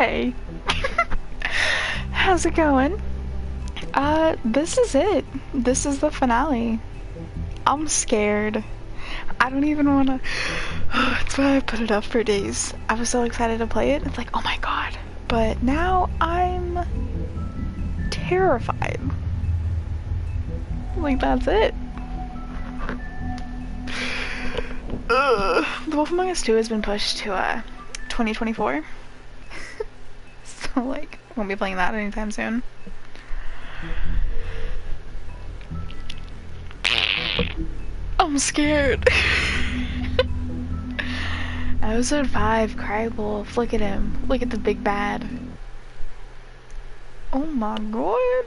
Hey, how's it going? This is it. This is the finale. I'm scared. I don't even wanna. That's why I put it up for days. I was so excited to play it. It's like, oh my god. But now I'm terrified. Like, that's it. The Wolf Among Us 2 has been pushed to 2024. So, like, won't be playing that anytime soon. I'm scared. Episode 5, Cry Wolf. Look at him. Look at the big bad. Oh my god.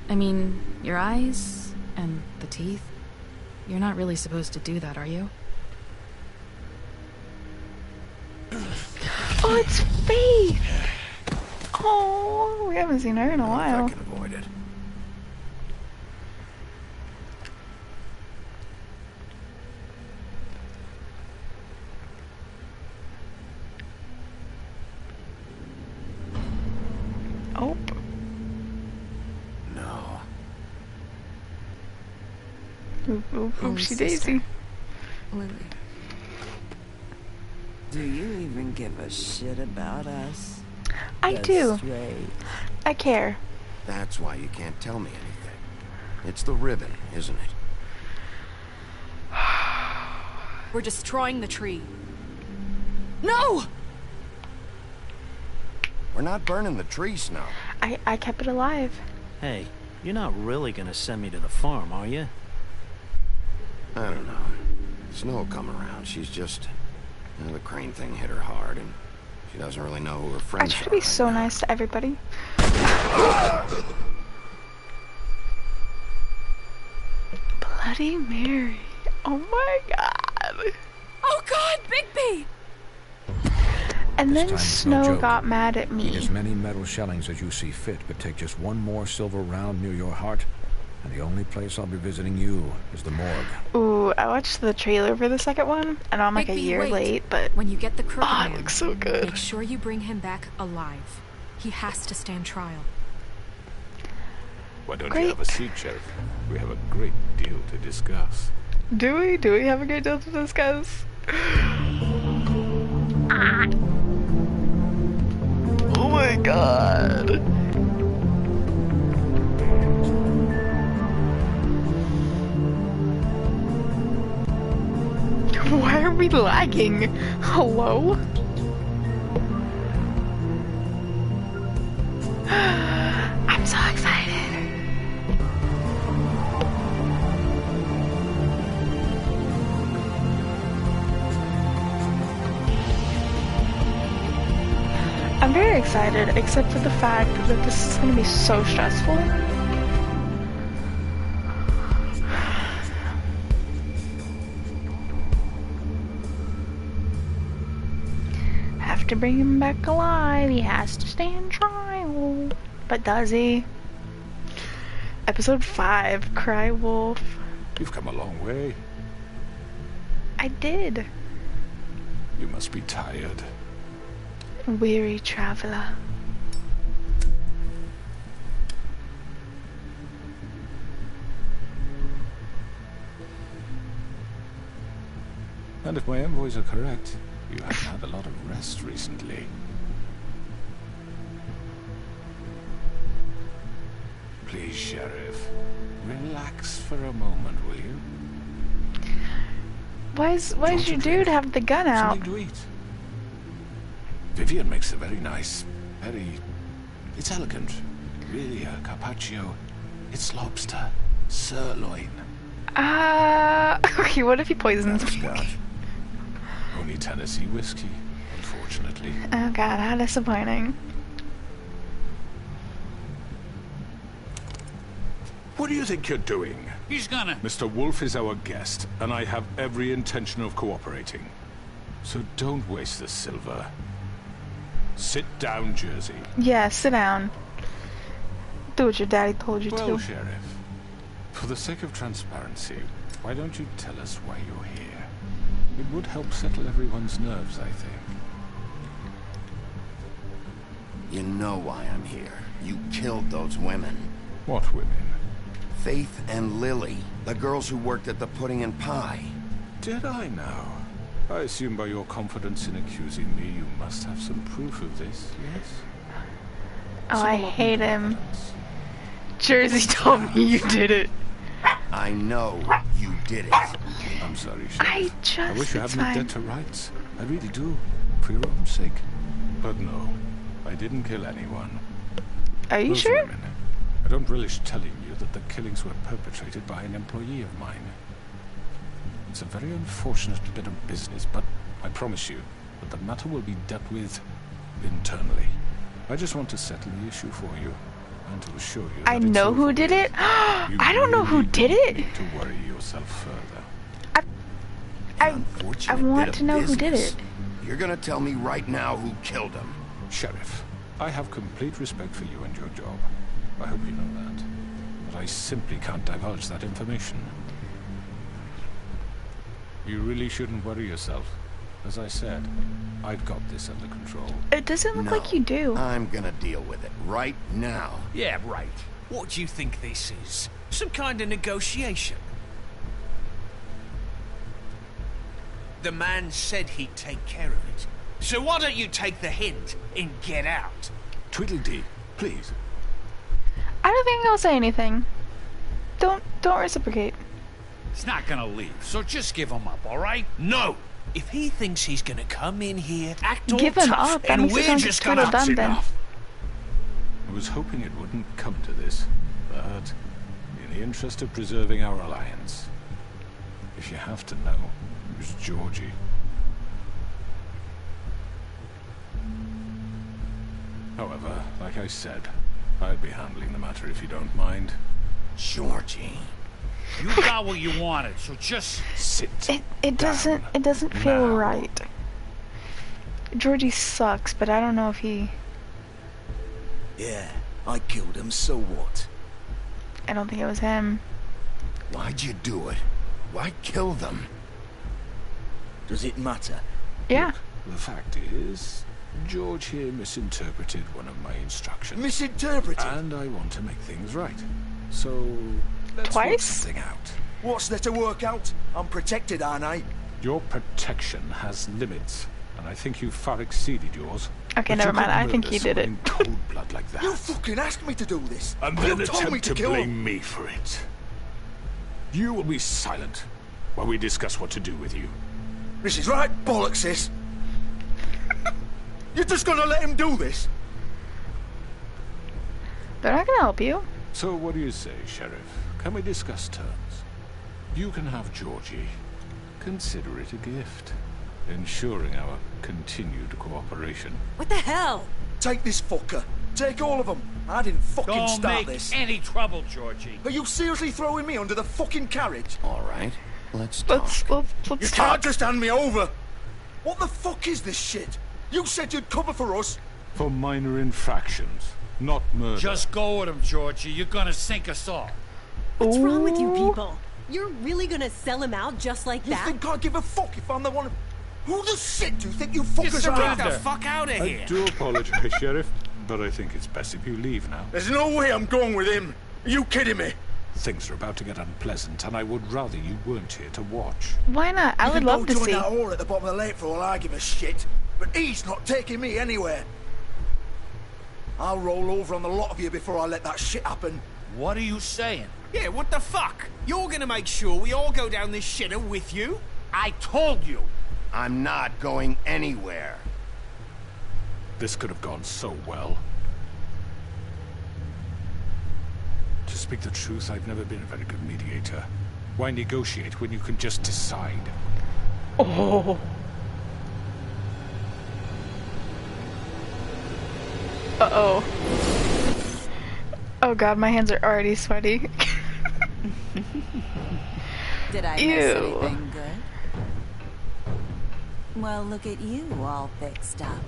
I mean, your eyes and the teeth. You're not really supposed to do that, are you? Oh, it's Faith! Oh, we haven't seen her in a while. I can avoid it. Oh. No. Oopsie daisy. Lily. Do you even give a shit about us? I do. Straight. I care. That's why you can't tell me anything. It's the ribbon, isn't it? We're destroying the tree. No! We're not burning the tree, Snow. I kept it alive. Hey, you're not really gonna send me to the farm, are you? I don't know. Snow will come around. She's just... the crane thing hit her hard, and she doesn't really know who her I friends try are to be right so now. nice to everybody. Bloody Mary. Oh my god. Oh god, Bigby! And This then time it's no Snow joke. got mad at Eat me. as many metal shellings as you see fit, but take just one more silver round near your heart, and the only place I'll be visiting you is the morgue. Ooh, I watched the trailer for the second one, and I'm like a Bigby, year wait. late, but When you get the crooked oh, it man, looks so good. make sure you bring him back alive. He has to stand trial. Why don't Great. you have a seat, Sheriff? We have a great deal to discuss. Do we? Do we have a great deal to discuss? Oh my god. Why are we lagging? Hello? I'm so excited. I'm very excited, except for the fact that this is going to be so stressful. Have to bring him back alive. He has to stand trial. But does he? Episode 5, Cry Wolf. You've come a long way. I did. You must be tired. Weary traveler. And if my envoys are correct, you have had a lot of rest recently. Please, Sheriff, relax for a moment, will you? Why is your dude have the gun out? Something to eat. Vivian makes a very nice, it's elegant. Really a carpaccio. It's lobster, sirloin. Okay, what if he poisons me? Scotch. Only Tennessee whiskey, unfortunately. Oh god, how disappointing. What do you think you're doing? He's gonna... Mr. Wolf is our guest, and I have every intention of cooperating. So don't waste the silver. Sit down, Jersey. Yeah, sit down. Do what your daddy told you Well, to. Sheriff, for the sake of transparency, why don't you tell us why you're here? It would help settle everyone's nerves, I think. You know why I'm here. You killed those women. What women? Faith and Lily, the girls who worked at the Pudding and Pie. Did I now? I assume by your confidence in accusing me, you must have some proof of this, yes? Oh, So I what hate him. evidence? Jersey told me you did it. I know you did it. I'm sorry, Sheriff. I wish you it's hadn't fine. dead to rights. I really do. For your own sake. But no, I didn't kill anyone. Are you Those sure? women. I don't relish telling you that the killings were perpetrated by an employee of mine. It's a very unfortunate bit of business, but I promise you that the matter will be dealt with internally. I just want to settle the issue for you, and to assure you that I it's know over who did with. it. You I don't know who really did don't it. need to worry yourself further. I Unfortunate want bit to of know who did business. it. You're gonna tell me right now who killed him. Sheriff, I have complete respect for you and your job. I hope you know that. But I simply can't divulge that information. You really shouldn't worry yourself. As I said, I've got this under control. It doesn't look No, like you do. I'm gonna deal with it right now. Yeah, right. What do you think this is? Some kind of negotiation? The man said he'd take care of it. So why don't you take the hint and get out? Tweedledee, please. I don't think I'll say anything. Don't reciprocate. He's not gonna leave, so just give him up, alright? No! If he thinks he's gonna come in here, act all Give him tough, up. That and makes it we're sound like just it's gonna... Tweedledum then. Enough. I was hoping it wouldn't come to this, but in the interest of preserving our alliance, if you have to know, it was Georgie. However, like I said, I'll be handling the matter if you don't mind. Georgie. You got what you wanted, so just... Sit It doesn't feel now. right. Georgie sucks, but I don't know if he. Yeah, I killed him, so what? I don't think it was him. Why'd you do it? Why kill them? Does it matter? Yeah. The fact is, George here misinterpreted one of my instructions. Misinterpreted? And I want to make things right. So, let's work Twice? something out. What's there to work out? I'm protected, aren't I? Your protection has limits, and I think you've far exceeded yours. Okay, But never you mind. couldn't I think murder you did it. someone in cold blood like that. You fucking asked me to do this. And you then told me attempt to to kill blame him. me for it. You will be silent while we discuss what to do with you. This is right bollocks, this. You're just gonna let him do this? They're not gonna help you. So what do you say, Sheriff? Can we discuss terms? You can have Georgie. Consider it a gift, ensuring our continued cooperation. What the hell? Take this fucker. Take all of them. I didn't fucking Don't start make this. any trouble, Georgie. Are you seriously throwing me under the fucking carriage? All right, let's talk. You Let's can't talk. just hand me over. What the fuck is this shit? You said you'd cover for us. For minor infractions, not murder. Just go with him, Georgie. You're gonna sink us all. What's wrong with you people? You're really gonna sell him out just like You that? think I give a fuck if I'm the one? Who the shit do you think you fuckers Get the are? fuck out of I here. do apologize, Sheriff, but I think it's best if you leave now. There's no way I'm going with him. Are you kidding me? Things are about to get unpleasant, and I would rather you weren't here to watch. Why not? I You would can love go to join see. that whore at the bottom of the lake for all I give a shit. But he's not taking me anywhere. I'll roll over on the lot of you before I let that shit happen. What are you saying? Yeah, what the fuck? You're gonna make sure we all go down this shitter with you? I told you. I'm not going anywhere. This could have gone so well. To speak the truth, I've never been a very good mediator. Why negotiate when you can just decide? Oh. Uh-oh. Oh god, my hands are already sweaty. Did I Ew. miss anything good? Well, look at you, all fixed up.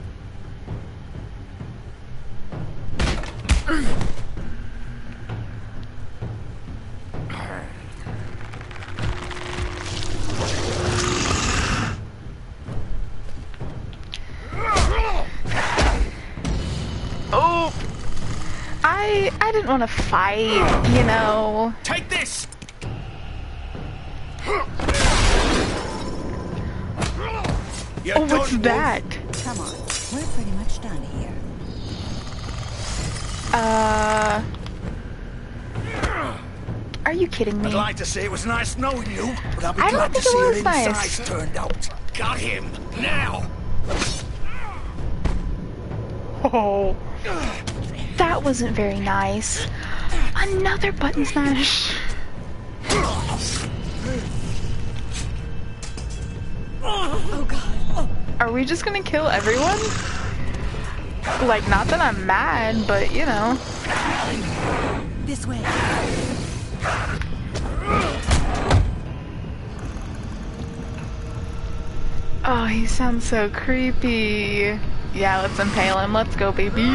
I didn't want to fight, you know. Take this! Oh, what's that? Come on, we're pretty much done here. Are you kidding me? I'd like to say it was nice knowing you, but I'll be I glad don't to think see it your was nice. insides turned out. Got him! Now! Oh, that wasn't very nice. Another button smash. Oh god. Are we just gonna kill everyone? Like, not that I'm mad, but you know. This way. Oh, he sounds so creepy. Yeah, let's impale him. Let's go, baby.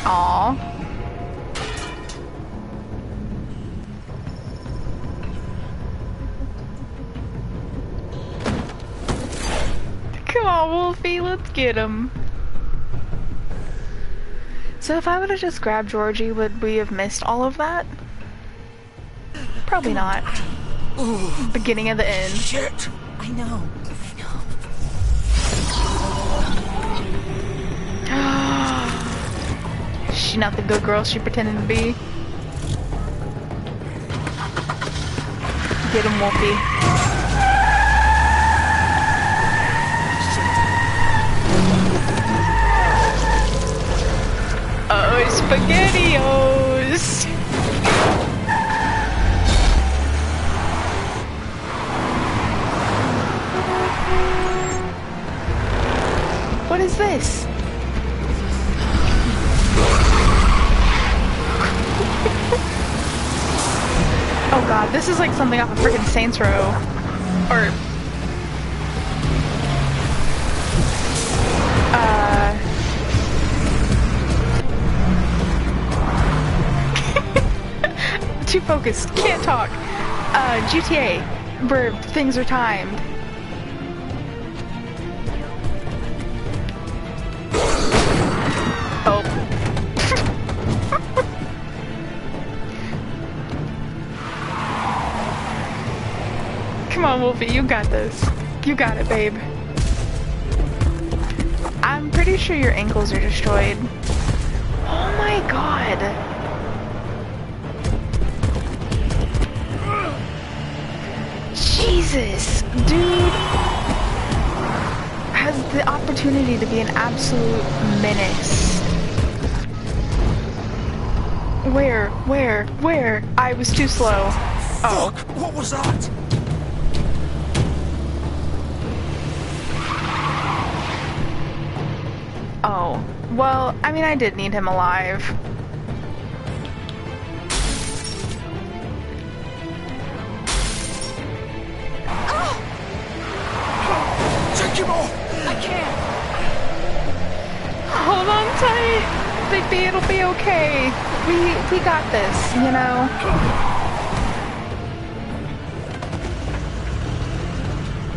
Aw. Come on, Wolfie, let's get him. So if I would have just grabbed Georgie, would we have missed all of that? Probably not. Beginning of the end. Shit! I know. She not the good girl she pretended to be. Get him, Wolfie. Oh, SpaghettiOs! What is this? Oh god, this is like something off of freaking Saints Row. Or... Too focused, can't talk. GTA, where things are timed. Oh. Come on, Wolfie, you got this. You got it, babe. I'm pretty sure your ankles are destroyed. Oh my god. Jesus, dude has the opportunity to be an absolute menace. Where? I was too slow. Oh. Fuck, what was that? Oh. Well, I mean, I did need him alive. Take him off! I can't. Hold on tight, Bigby, it'll be okay. We got this, you know?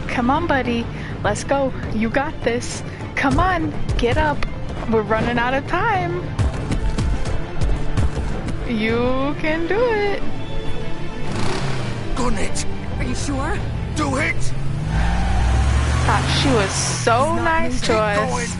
Come on, buddy. Let's go. You got this. Come on, get up. We're running out of time. You can do it. Gun it! Are you sure? Do it! God, she was so nice to us.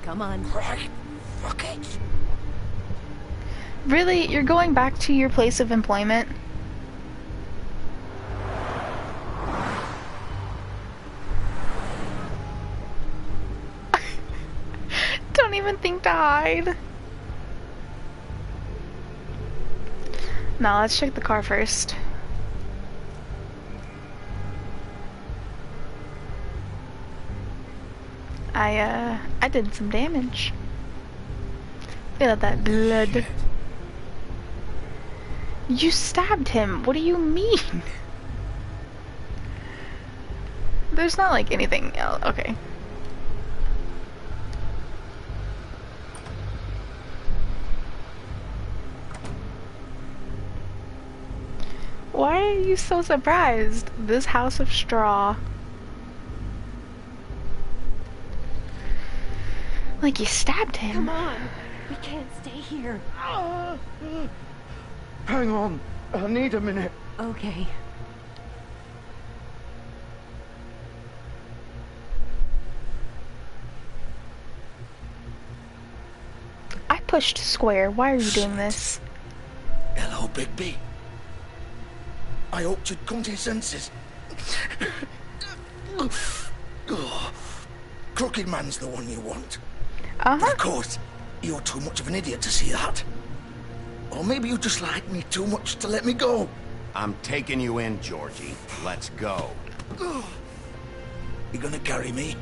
Come on. Right. Fuck it. Really? You're going back to your place of employment? Don't even think to hide. Now let's check the car first. I did some damage. Feel at that blood. You stabbed him. What do you mean? There's not like anything else. Okay. Why are you so surprised? This house of straw. Like you stabbed him. Come on. We can't stay here. Hang on. I need a minute. Okay. I pushed square. Why are you doing this? Hello, Bigby. I hoped you'd come to your senses. Crooked Man's the one you want. But of course, you're too much of an idiot to see that. Or maybe you just like me too much to let me go. I'm taking you in, Georgie. Let's go. You gonna carry me?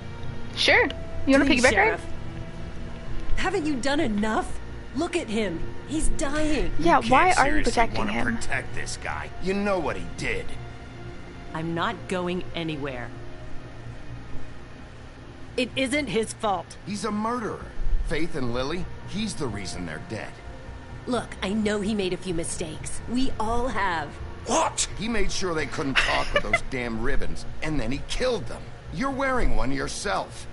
Sure. You wanna Please, piggyback Sheriff. her? Haven't you done enough? Look at him. He's dying. Yeah, You why can't are you seriously protecting wanna him? protect this guy. You know what he did. I'm not going anywhere. It isn't his fault. He's a murderer. Faith and Lily, he's the reason they're dead. Look, I know he made a few mistakes. We all have. What? He made sure they couldn't talk with those damn ribbons, and then he killed them. You're wearing one yourself.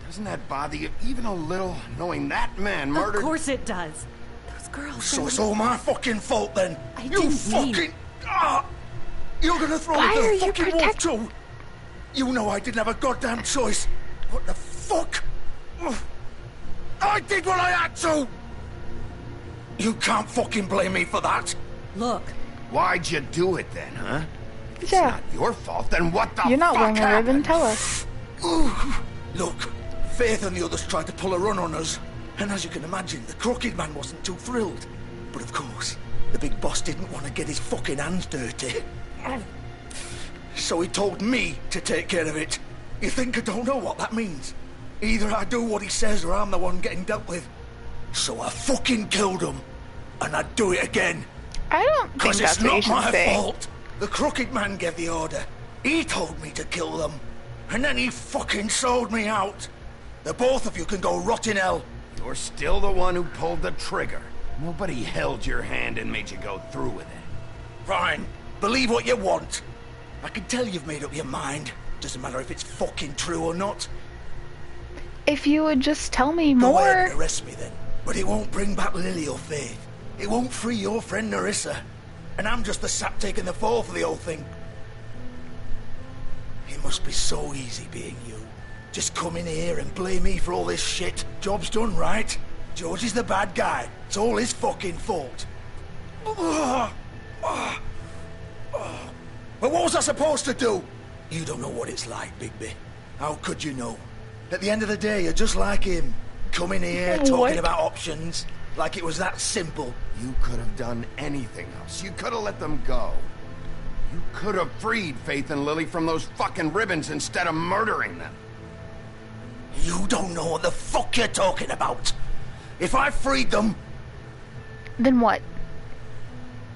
Doesn't that bother you even a little, knowing that man murdered... Of course it does. Those girls... So it's all my fucking fault then? I You didn't fucking... mean- You're gonna throw Why me to are the you fucking wolf too? You know I didn't have a goddamn choice. What the fuck? I did what I had to! You can't fucking blame me for that. Look. Why'd you do it then, huh? If it's Yeah. not your fault, then what the You're not fuck wearing a ribbon, happened? tell us. Look, Faith and the others tried to pull a run on us. And as you can imagine, the Crooked Man wasn't too thrilled. But of course, the big boss didn't want to get his fucking hands dirty. So he told me to take care of it. You think I don't know what that means? Either I do what he says or I'm the one getting dealt with. So I fucking killed him. And I'd do it again. I don't think Because that's it's what you not should my say. fault. The Crooked Man gave the order. He told me to kill them. And then he fucking sold me out. The both of you can go rot in hell. You're still the one who pulled the trigger. Nobody held your hand and made you go through with it. Fine. Believe what you want. I can tell you've made up your mind. Doesn't matter if it's fucking true or not. If you would just tell me Go ahead more. and arrest me then. But it won't bring back Lily or Faith. It won't free your friend Narissa. And I'm just the sap taking the fall for the whole thing. It must be so easy being you. Just come in here and blame me for all this shit. Job's done, right? George is the bad guy. It's all his fucking fault. But what was I supposed to do? You don't know what it's like, Bigby. How could you know? At the end of the day, you're just like him. Coming here, talking What? about options. Like it was that simple. You could have done anything else. You could have let them go. You could have freed Faith and Lily from those fucking ribbons instead of murdering them. You don't know what the fuck you're talking about. If I freed them, Then what?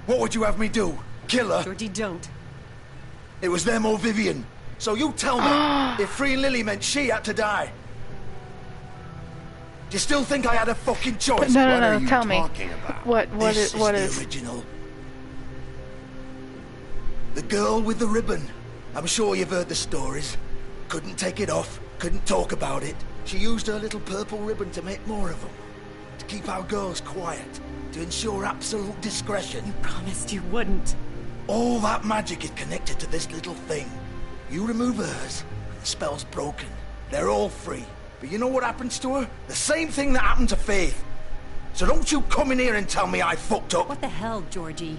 what would you have me do? Kill her? Georgie, don't. It was them or Vivian. So you tell me, if freeing Lily meant she had to die. Do you still think I had a fucking choice? No, What no, are no. you Tell me. talking about? What This is? What the is? original. The girl with the ribbon. I'm sure you've heard the stories. Couldn't take it off, couldn't talk about it. She used her little purple ribbon to make more of them. To keep our girls quiet. To ensure absolute discretion. Promised you wouldn't. All that magic is connected to this little thing. You remove hers, and the spell's broken. They're all free. But you know what happens to her? The same thing that happened to Faith. So don't you come in here and tell me I fucked up. What the hell, Georgie?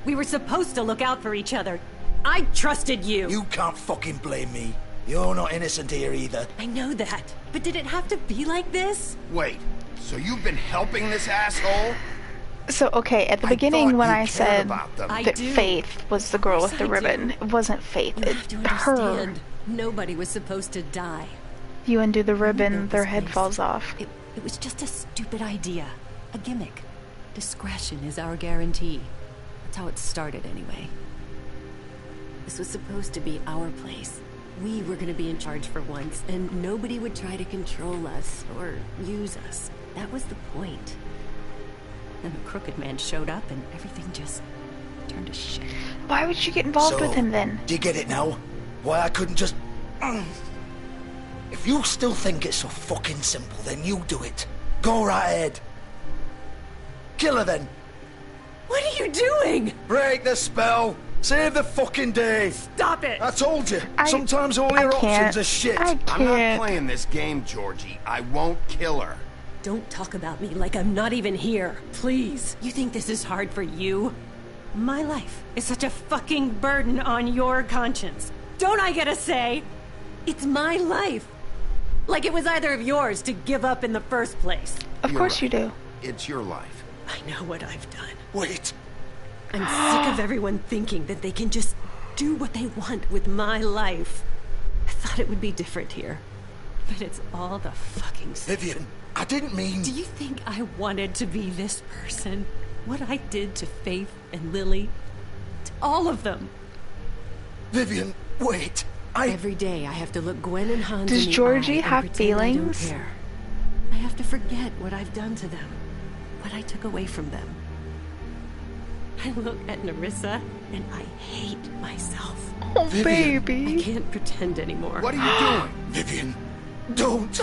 We were supposed to look out for each other. I trusted you. You can't fucking blame me. You're not innocent here either. I know that. But did it have to be like this? Wait, so you've been helping this asshole? So okay, at the I beginning thought when you I cared said about them. I that do. Faith was the girl with Yes, the I do. ribbon, it wasn't Faith. You have to Her. understand. Nobody was supposed to die. You undo the ribbon, built their this head place. falls off. It was just a stupid idea. A gimmick. Discretion is our guarantee. That's how it started, anyway. This was supposed to be our place. We were gonna be in charge for once, and nobody would try to control us or use us. That was the point. Then the Crooked Man showed up, and everything just Turn to shit. Why would you get involved with him then? Do you get it now? Why I couldn't just... If you still think it's so fucking simple, then you do it. Go right ahead. Kill her then. What are you doing? Break the spell. Save the fucking day. Stop it. I told you. Sometimes all your options are shit. I'm not playing this game, Georgie. I won't kill her. Don't talk about me like I'm not even here. Please. You think this is hard for you? My life is such a fucking burden on your conscience. Don't I get a say? It's my life. Like it was either of yours to give up in the first place. Of course you do. It's your life. I know what I've done. Wait. I'm sick of everyone thinking that they can just do what they want with my life. I thought it would be different here. But it's all the fucking same. Vivian, I didn't mean... Do you think I wanted to be this person? What I did to Faith and Lily? To all of them. Vivian, wait. Every day I have to look Gwen and Hans Does in the Georgie eye have and pretend I don't feelings? care. I have to forget what I've done to them. What I took away from them. I look at Nerissa and I hate myself. Oh, Vivian. baby. I can't pretend anymore. What are you doing? Vivian, don't.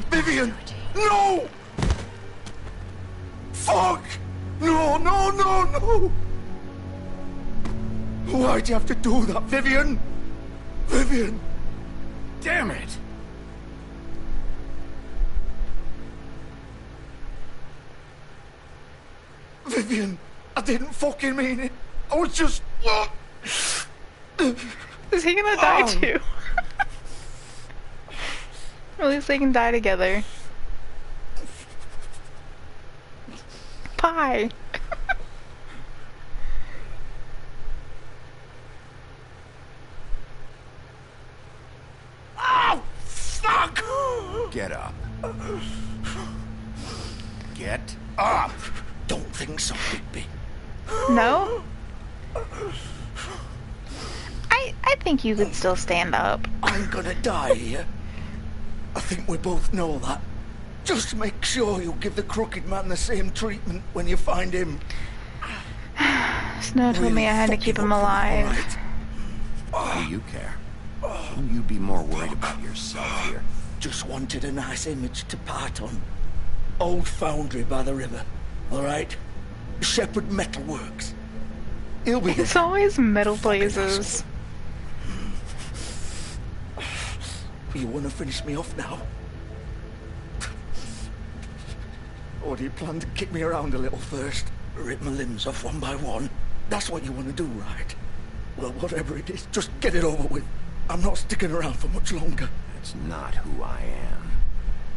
Vivian, no! Fuck! No, no, no, no! Why'd you have to do that, Vivian? Vivian! Damn it! Vivian, I didn't fucking mean it. I was just... Is he gonna die too? At least they can die together. Pie. Oh, fuck! Get up. Get up! Don't think so, Bigby. No? I think you could still stand up. I'm gonna die here. I think we both know that. Just make sure you give the crooked man the same treatment when you find him. Snow told me I had to keep him alive. What do you care? Wouldn't you be more worried about yourself here? Just wanted a nice image to part on. Old foundry by the river. All right? Shepherd Metalworks. He'll be there. It's always metal places. You want to finish me off now? Or do you plan to kick me around a little first? Rip my limbs off one by one? That's what you want to do, right? Well, whatever it is, just get it over with. I'm not sticking around for much longer. That's not who I am.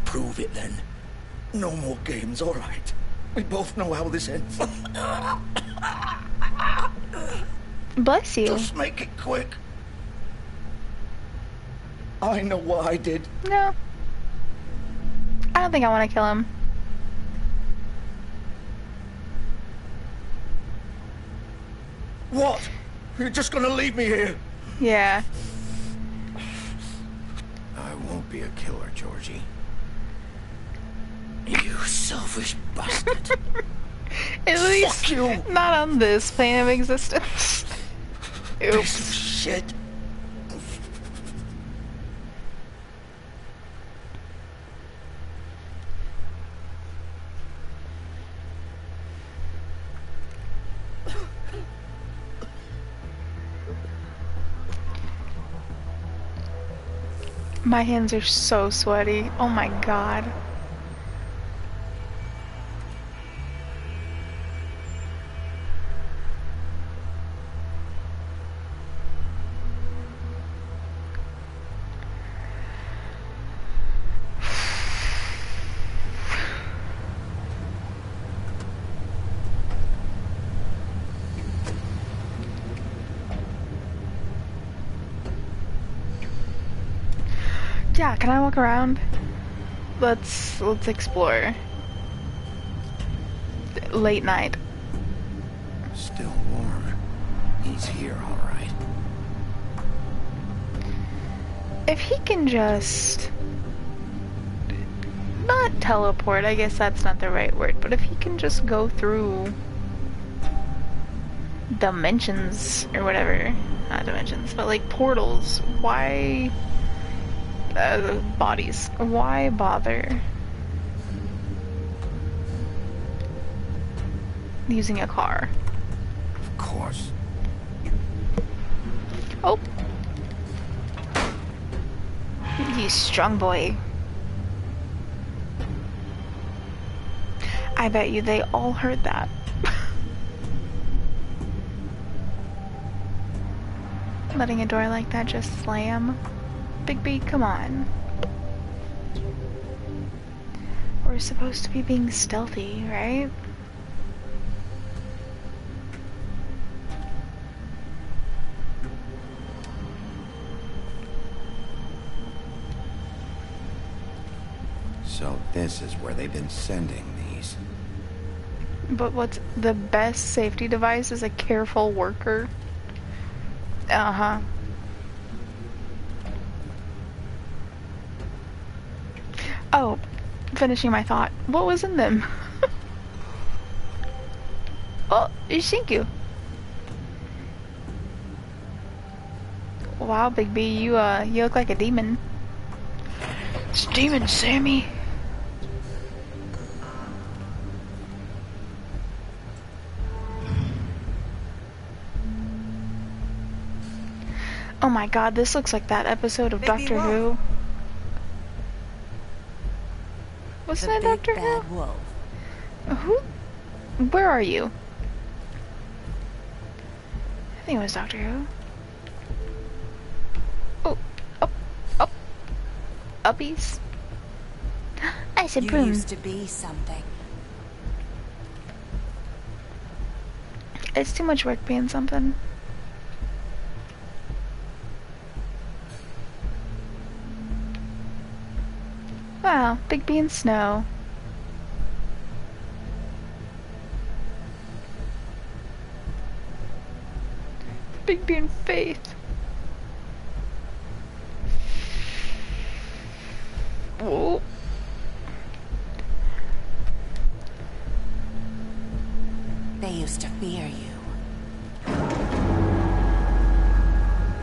Prove it then. No more games, all right? We both know how this ends. Bless you. Just make it quick. I know what I did. No. I don't think I want to kill him. What? You're just gonna leave me here? Yeah. I won't be a killer, Georgie. You selfish bastard. At least you. not on this plane of existence. Piece Oops. of shit. My hands are so sweaty. Oh my god. Yeah, can I walk around? Let's explore. Late night. Still warm. He's here, all right. If he can just not teleport, I guess that's not the right word, but if he can just go through dimensions or whatever. Not dimensions, but like portals. Why bodies? Why bother using a car? Of course. Oh. You strong boy. I bet you they all heard that. Letting a door like that just slam. Big B, come on. We're supposed to be being stealthy, right? So this is where they've been sending these. But what's the best safety device is a careful worker. Uh-huh. Oh, finishing my thought. What was in them? Oh, thank you. Wow, Big B, you look like a demon. It's Demon Sammy. Oh my god, this looks like that episode of Doctor Who. Wasn't it Doctor Who? Who? Where are you? I think it was Doctor Who. Oh, up, uppies. I said broom. You used to be something. It's too much work being something. Wow, Big B and Snow. Big B and Faith. Whoa. They used to fear you.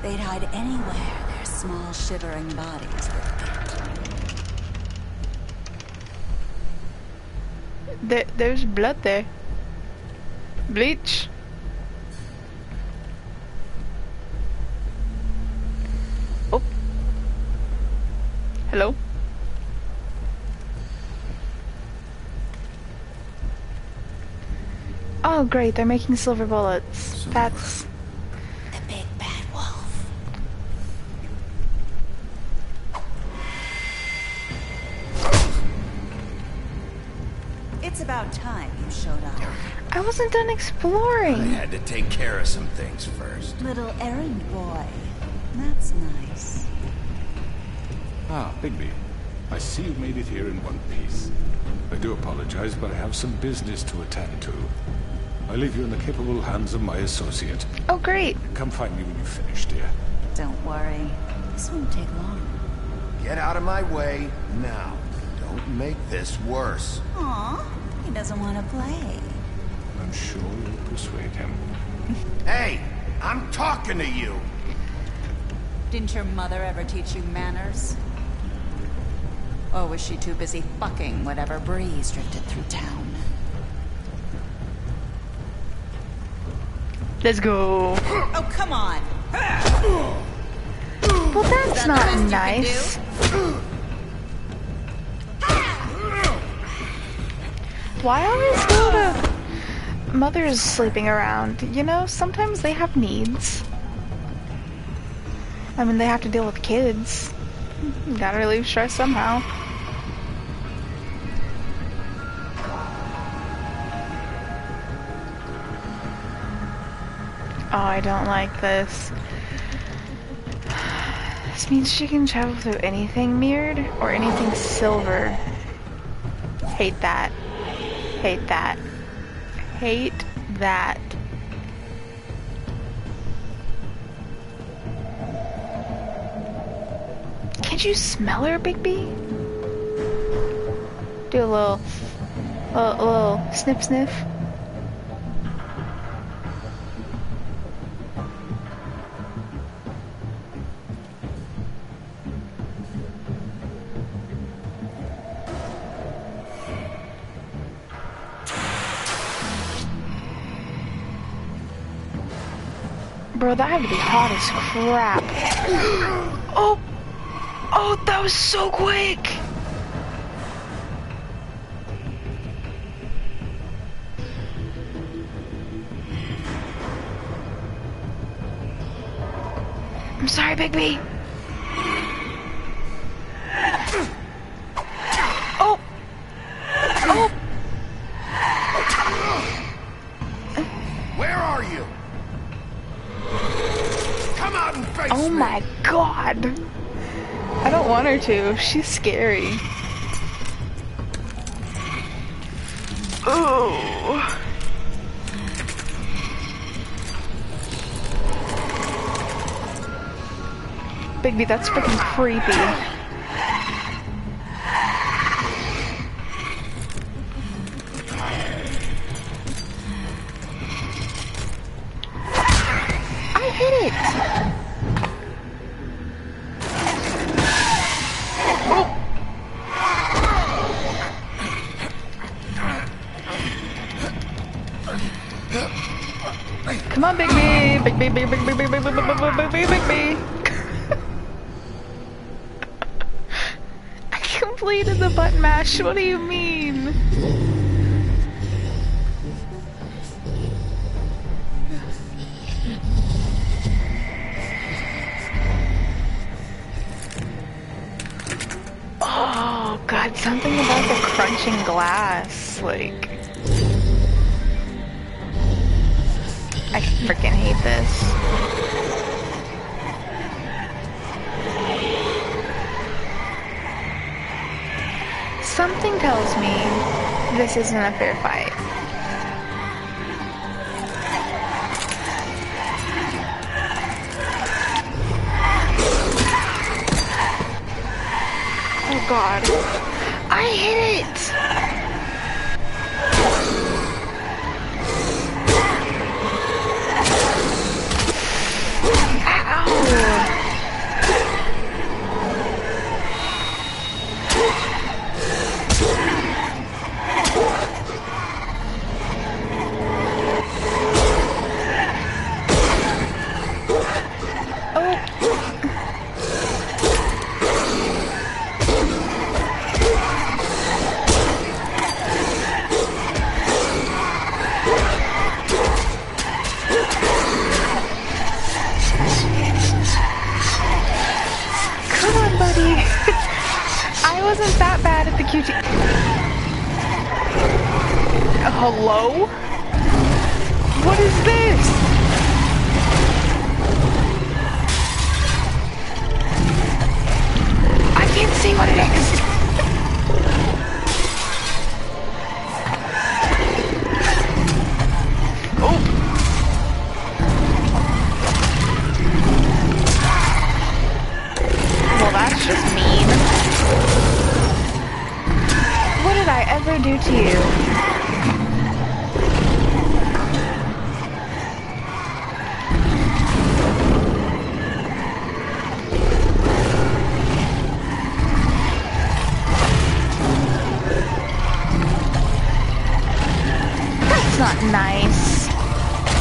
They'd hide anywhere their small shivering bodies would fit. There's blood there. Bleach. Oh. Hello? Oh great, they're making silver bullets. That's... The big bad wolf. It's about time you showed up. I wasn't done exploring. I had to take care of some things first. Little errand boy. That's nice. Ah, Bigby. I see you've made it here in one piece. I do apologize, but I have some business to attend to. I leave you in the capable hands of my associate. Oh, great. Come find me when you've finished, dear. Don't worry. This won't take long. Get out of my way now. Don't make this worse. Aw, he doesn't want to play. I'm sure you'll persuade him. Hey, I'm talking to you. Didn't your mother ever teach you manners? Or was she too busy fucking whatever breeze drifted through town? Let's go. Oh, come on! Well, that's not nice. Why always go to mothers sleeping around? You know, sometimes they have needs. I mean, they have to deal with kids. Gotta relieve stress somehow. Oh, I don't like this. This means she can travel through anything mirrored or anything silver. Hate that. Hate that. Hate that. Can't you smell her, Bigby? Do a little sniff sniff. Bro, that had to be hot as crap. Oh! Oh, that was so quick! I'm sorry, Bigby. Oh! Oh! Where are you? Come out and face Oh me. my god! I don't want her to. She's scary. Ooh. Bigby, that's freaking creepy. I hit it! Oh! Come on, Bigby! Bigby, Bigby, Bigby, Bigby, Bigby, Bigby, Bigby! I completed the button mash, what do you mean? Oh god, something about the crunching glass, like... I freaking hate this. Something tells me this isn't a fair fight. Oh god. I hit it! Wasn't that bad at the QT. Hello? What is this? I can't see what it is. Oh. Well, that's just mean. What did I ever do to you? That's not nice.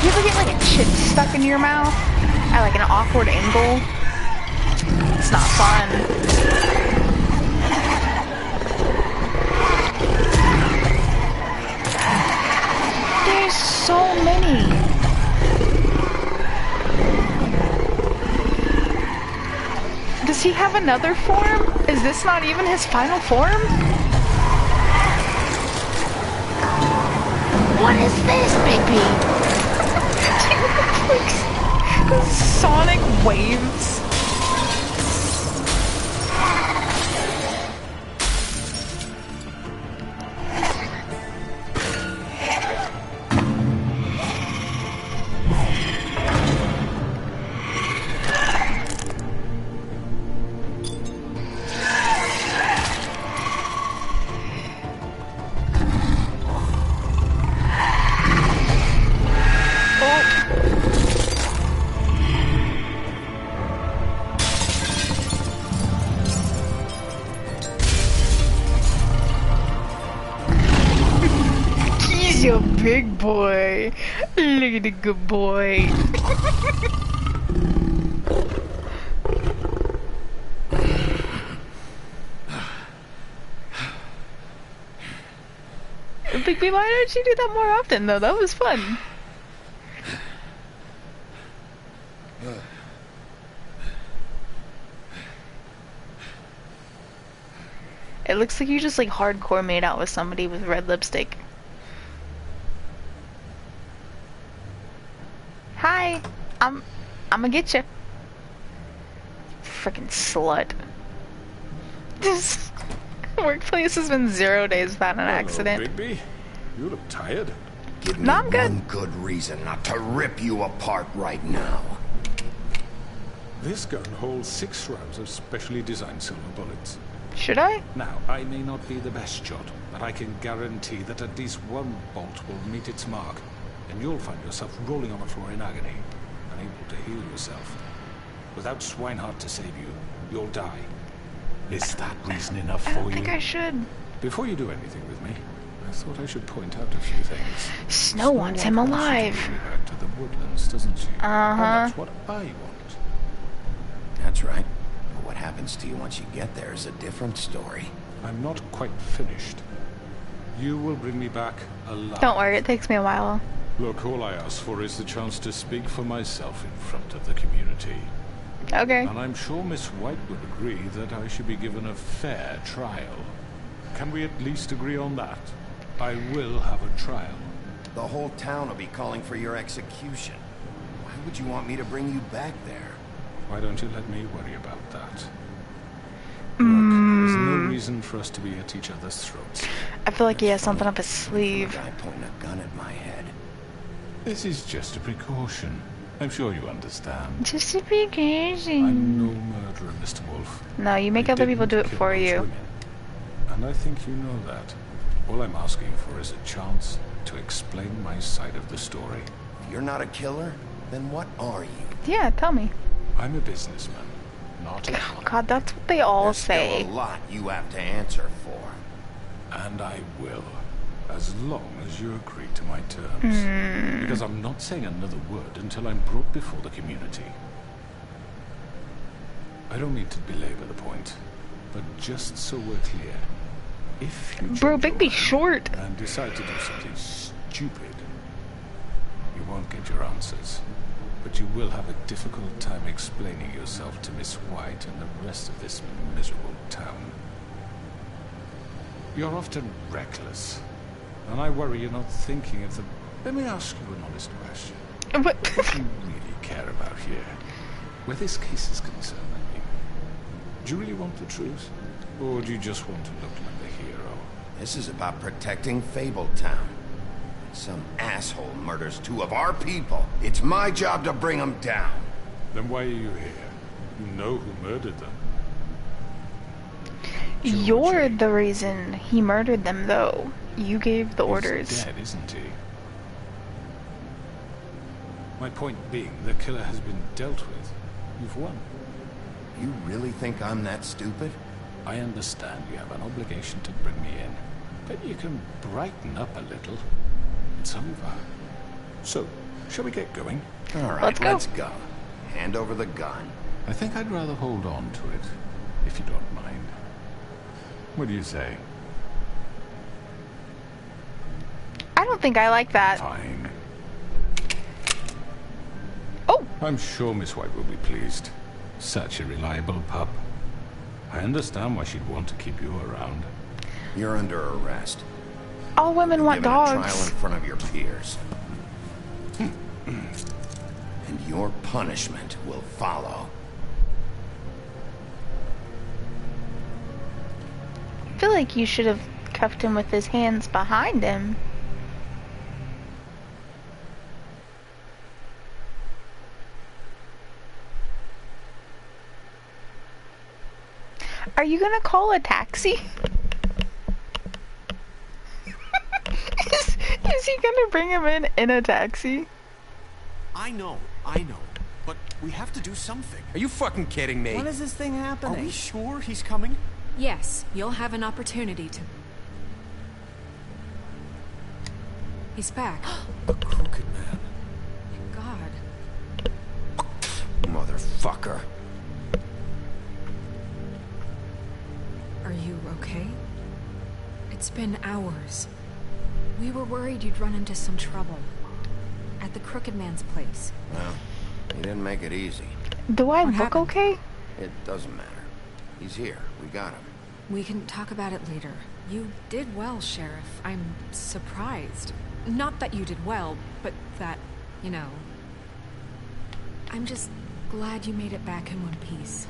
You ever get like a chip stuck in your mouth at like an awkward angle? It's not fun. There's so many. Does he have another form? Is this not even his final form? What is this, Bigby? Like sonic waves. He's your big boy. Look You're a good boy. Bigby, why don't you do that more often, though? That was fun. It looks like you just like hardcore made out with somebody with red lipstick. Hi, I'm gonna get you. Freaking slut. This workplace has been 0 days without an accident. Bigby. You look tired. Give me No, I'm good. one good reason not to rip you apart right now. This gun holds 6 rounds of specially designed silver bullets. Should I? Now, I may not be the best shot, but I can guarantee that at least one bolt will meet its mark, and you'll find yourself rolling on the floor in agony, unable to heal yourself. Without Swinehart to save you, you'll die. Is that reason enough for you? I don't think I should. Before you do anything with me, I thought I should point out a few things. Snow wants him alive. Wants you to bring me back to the woodlands, doesn't she? Uh-huh. And that's what I want. That's right. But what happens to you once you get there is a different story. I'm not quite finished. You will bring me back alive. Don't worry, it takes me a while. Look, all I ask for is the chance to speak for myself in front of the community. Okay. And I'm sure Miss White would agree that I should be given a fair trial. Can we at least agree on that? I will have a trial. The whole town will be calling for your execution. Why would you want me to bring you back there? Why don't you let me worry about that? Look, there's no reason for us to be at each other's throats. I feel like he has something up his sleeve. A guy pointing a gun at my head. This is just a precaution. I'm sure you understand. Just a precaution. I'm no murderer, Mr. Wolf. No, you make other people do it for you. Women. And I think you know that. All I'm asking for is a chance to explain my side of the story. If you're not a killer, then what are you? Yeah, tell me. I'm a businessman, not a killer. God, that's what they all There's say. still a lot you have to answer for. And I will, as long as you agree to my terms. Because I'm not saying another word until I'm brought before the community. I don't mean to belabor the point, but just so we're clear, if you Bro, change your Bigby's mind short. and decide to do something stupid, you won't get your answers. But you will have a difficult time explaining yourself to Miss White and the rest of this miserable town. You're often reckless, and I worry you're not thinking of the... Let me ask you an honest question. What? What do you really care about here? Where this case is concerned, I mean. Do you really want the truth? Or do you just want to look like the hero? This is about protecting Fabletown. Some asshole murders 2 of our people. It's my job to bring them down. Then why are you here? You know who murdered them. You're the reason he murdered them, though. You gave the orders. He's dead, isn't he? My point being, the killer has been dealt with. You've won. You really think I'm that stupid? I understand you have an obligation to bring me in, but you can brighten up a little. It's over. So, shall we get going? All right, Let's go. Hand over the gun. I think I'd rather hold on to it, if you don't mind. What do you say? I don't think I like that. Fine. Oh! I'm sure Miss White will be pleased. Such a reliable pup. I understand why she'd want to keep you around. You're under arrest. All women want Given a trial in dogs. front of your peers. And your punishment will follow. I feel like you should have cuffed him with his hands behind him. Are you gonna call a taxi? Is he gonna bring him in a taxi? I know. But we have to do something. Are you fucking kidding me? When is this thing Are happening? we sure he's coming? Yes, you'll have an opportunity to... He's back. The crooked man. motherfucker. Are you okay? It's been hours. We were worried you'd run into some trouble. At the Crooked Man's place. Well, he didn't make it easy. Do I What look happened? okay? It doesn't matter. He's here. We got him. We can talk about it later. You did well, Sheriff. I'm surprised. Not that you did well, but that, you know... I'm just glad you made it back in one piece.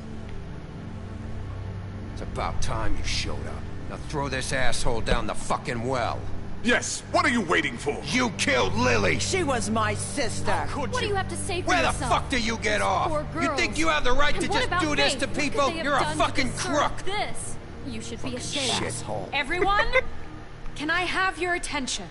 It's about time you showed up. Now throw this asshole down the fucking well. Yes, what are you waiting for? You killed Lily! She was my sister. What do you have to say for Where the yourself? fuck do you get off? Poor You girls. think you have the right And to what just about do this Faith? to What could people? they have You're a done to fucking deserve crook! This. You should be ashamed. Shithole. Everyone, can I have your attention?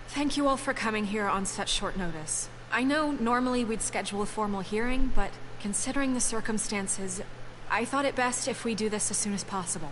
Thank you all for coming here on such short notice. I know normally we'd schedule a formal hearing, but considering the circumstances, I thought it best if we do this as soon as possible.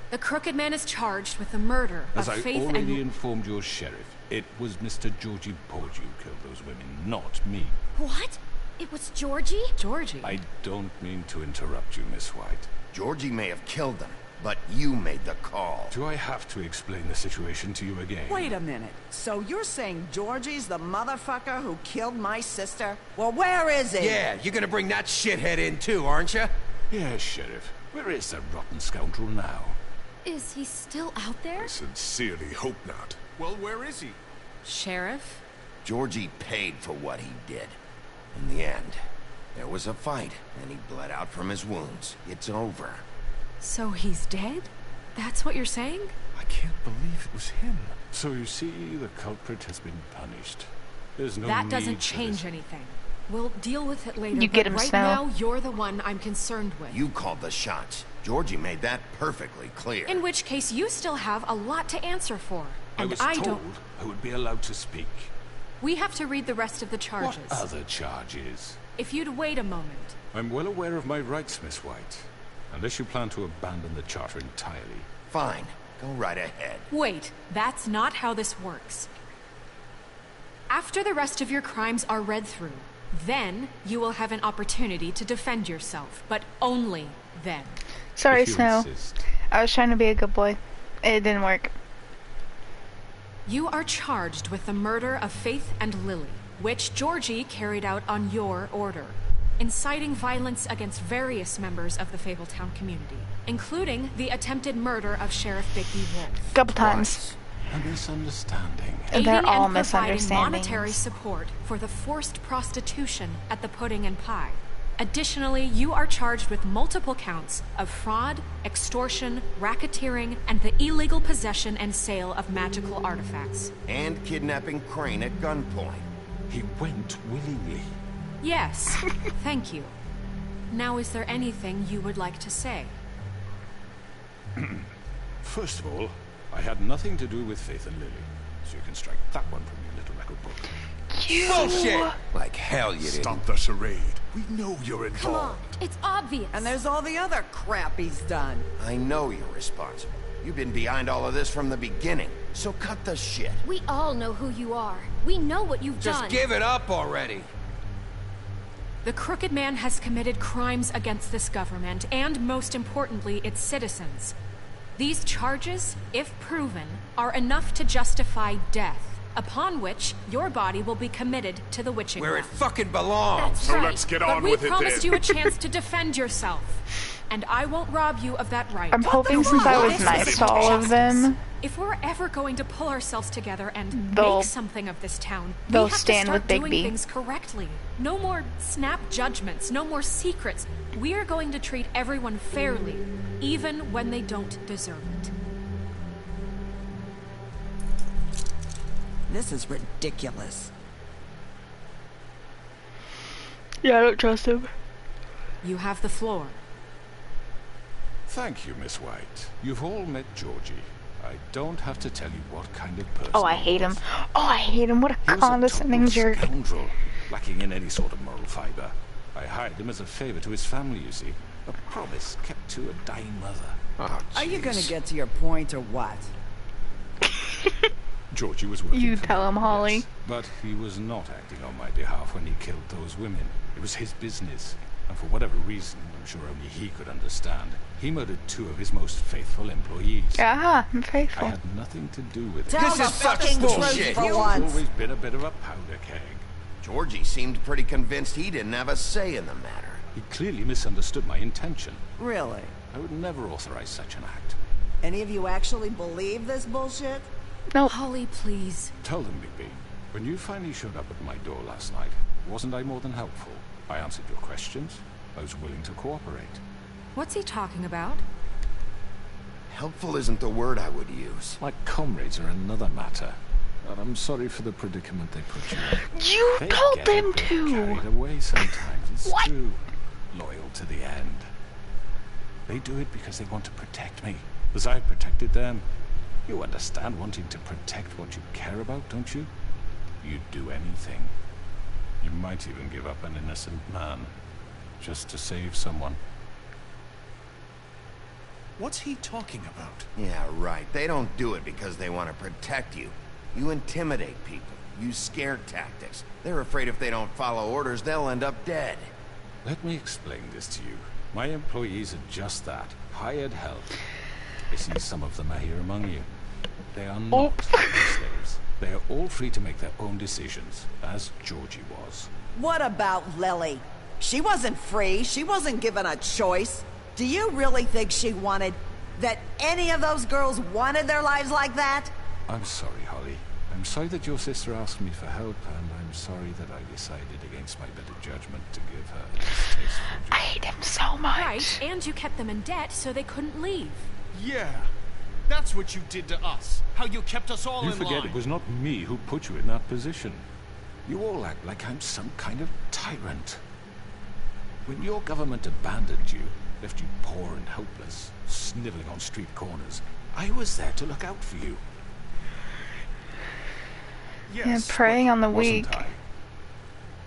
The Crooked Man is charged with the murder As of I Faith already and... informed your sheriff, it was Mr. Georgie Porge who killed those women, not me. What? It was Georgie? Georgie? I don't mean to interrupt you, Miss White. Georgie may have killed them, but you made the call. Do I have to explain the situation to you again? Wait a minute. So you're saying Georgie's the motherfucker who killed my sister? Well, where is he? Yeah, you're gonna bring that shithead in too, aren't you? Yes, Sheriff. Where is that rotten scoundrel now? Is he still out there? I sincerely hope not. Well, where is he? Sheriff? Georgie paid for what he did. In the end, there was a fight, and he bled out from his wounds. It's over. So he's dead? That's what you're saying? I can't believe it was him. So you see, the culprit has been punished. There's no That need doesn't for this. change anything. We'll deal with it later, You but get him, right Snow. now, you're the one I'm concerned with. You called the shots. Georgie made that perfectly clear. In which case, you still have a lot to answer for. I And was I told don't... I would be allowed to speak. We have to read the rest of the charges. What other charges? If you'd wait a moment. I'm well aware of my rights, Miss White. Unless you plan to abandon the charter entirely. Fine. Go right ahead. Wait, that's not how this works. After the rest of your crimes are read through, then you will have an opportunity to defend yourself, but only then. Sorry, If you Snow. insist. I was trying to be a good boy. It didn't work. You are charged with the murder of Faith and Lily, which Georgie carried out on your order, inciting violence against various members of the Fabletown community, including the attempted murder of Sheriff Bigby Wolf. Couple times. A misunderstanding. They're Aiding all and providing misunderstandings. monetary support for the forced prostitution at the Pudding and Pie. Additionally, you are charged with multiple counts of fraud, extortion, racketeering, and the illegal possession and sale of magical artifacts. And kidnapping Crane at gunpoint. He went willingly. Yes, thank you. Now, is there anything you would like to say? First of all, I had nothing to do with Faith and Lily, so you can strike that one from your little record book. Bullshit! Like hell you didn't. Stop the charade. We know you're Come on. involved. It's obvious. And there's all the other crap he's done. I know you're responsible. You've been behind all of this from the beginning, so cut the shit. We all know who you are. We know what you've Just done. give it up already. The Crooked Man has committed crimes against this government, and most importantly, its citizens. These charges, if proven, are enough to justify death, upon which your body will be committed to the witching Where it well. fucking belongs. That's So right. let's get But on we with it promised then. you a chance to defend yourself, and I won't rob you of that right. I'm hoping since I was This nice is to all of them, If we're ever going to pull ourselves together and They'll- make something of this town, they'll we have stand to start with Big doing B. things correctly. No more snap judgments, no more secrets. We are going to treat everyone fairly, even when they don't deserve it. This is ridiculous. yeah, I don't trust him. You have the floor. Thank you, Miss White. You've all met Georgie. I don't have to tell you what kind of person Oh, I he hate him. was. Oh, I hate him. What a He was condescending total jerk. scoundrel, lacking in any sort of moral fiber. I hired him as a favor to his family, you see. A promise kept to a dying mother. Oh, Are you gonna jeez. get to your point or what? Georgie was working You for tell me, him, Holly. yes, but he was not acting on my behalf when he killed those women. It was his business, and for whatever reason, I'm sure only he could understand, he murdered 2 of his most faithful employees. Ah, I'm faithful. I had nothing to do with it. Tell This the is such fucking bullshit. truth for He's once. always been a bit of a powder keg. Georgie seemed pretty convinced he didn't have a say in the matter. He clearly misunderstood my intention. Really? I would never authorize such an act. Any of you actually believe this bullshit? No. Holly, please. Tell them, Bigby, when you finally showed up at my door last night, wasn't I more than helpful? I answered your questions. I was willing to cooperate. What's he talking about? Helpful isn't the word I would use. My comrades are another matter. And I'm sorry for the predicament they put you in. You They told get them a bit to. carried away sometimes. It's What? true. Loyal to the end. They do it because they want to protect me, as I protected them. You understand wanting to protect what you care about, don't you? You'd do anything. You might even give up an innocent man, just to save someone. What's he talking about? Yeah, right. They don't do it because they want to protect you. You intimidate people. Use scare tactics. They're afraid if they don't follow orders, they'll end up dead. Let me explain this to you. My employees are just that. Hired help. I see some of them are here among you. They are not slaves. They are all free to make their own decisions, as Georgie was. What about Lily? She wasn't free. She wasn't given a choice. Do you really think she wanted... that any of those girls wanted their lives like that? I'm sorry, Holly. I'm sorry that your sister asked me for help, and I'm sorry that I decided against my better judgment to give her a distasteful job. I hate him so much. Right, and you kept them in debt so they couldn't leave. Yeah. That's what you did to us. How you kept us all You in forget line. it was not me who put you in that position. You all act like I'm some kind of tyrant. When your government abandoned you, left you poor and helpless, sniveling on street corners, I was there to look out for you. Yes, Yeah, preying on the Wasn't weak. I?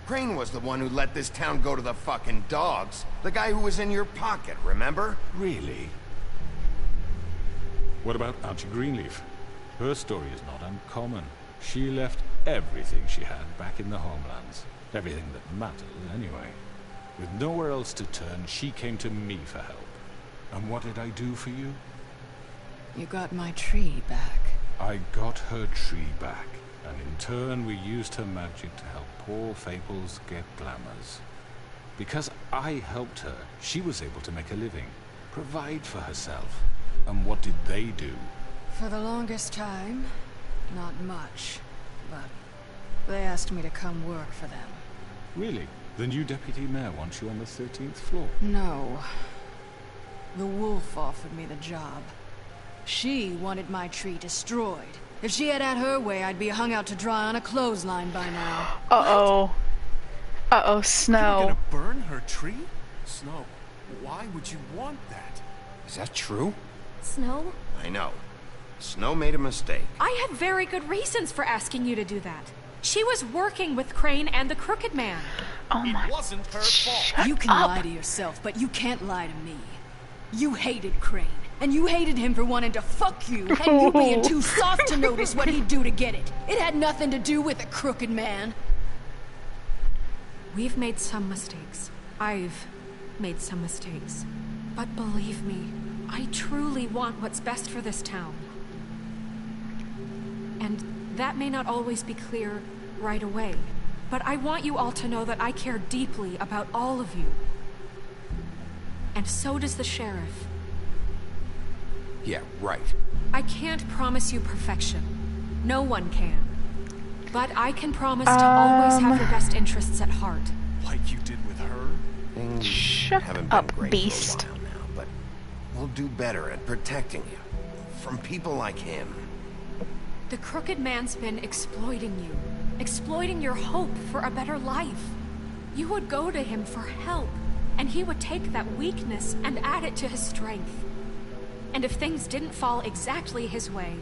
Crane was the one who let this town go to the fucking dogs. The guy who was in your pocket, remember? Really? What about Auntie Greenleaf? Her story is not uncommon. She left everything she had back in the homelands. Everything that mattered, anyway. With nowhere else to turn, she came to me for help. And what did I do for you? You got my tree back. I got her tree back, and in turn we used her magic to help poor Fables get glamours. Because I helped her, she was able to make a living, provide for herself. And what did they do? For the longest time, not much. But they asked me to come work for them. Really? The new deputy mayor wants you on the 13th floor? No. The wolf offered me the job. She wanted my tree destroyed. If she had her way, I'd be hung out to dry on a clothesline by now. Uh-oh. Uh-oh, You were Snow. gonna burn her tree? Snow, why would you want that? Is that true? Snow? I know. Snow made a mistake. I had very good reasons for asking you to do that. She was working with Crane and the Crooked Man. Oh my. It wasn't her fault. You can lie to yourself, but you can't lie to me. You hated Crane, and you hated him for wanting to fuck you, and you being too soft to notice what he'd do to get it. It had nothing to do with the Crooked Man. We've made some mistakes. I've made some mistakes. But believe me, I truly want what's best for this town. And that may not always be clear right away, but I want you all to know that I care deeply about all of you. And so does the sheriff. Yeah, right. I can't promise you perfection. No one can. But I can promise to always have your best interests at heart. Like you did with her? Things Shut haven't been up, great beast. for a while now, but we'll do better at protecting you. From people like him. The Crooked Man's been exploiting you. Exploiting your hope for a better life. You would go to him for help, and he would take that weakness and add it to his strength. And if things didn't fall exactly his way,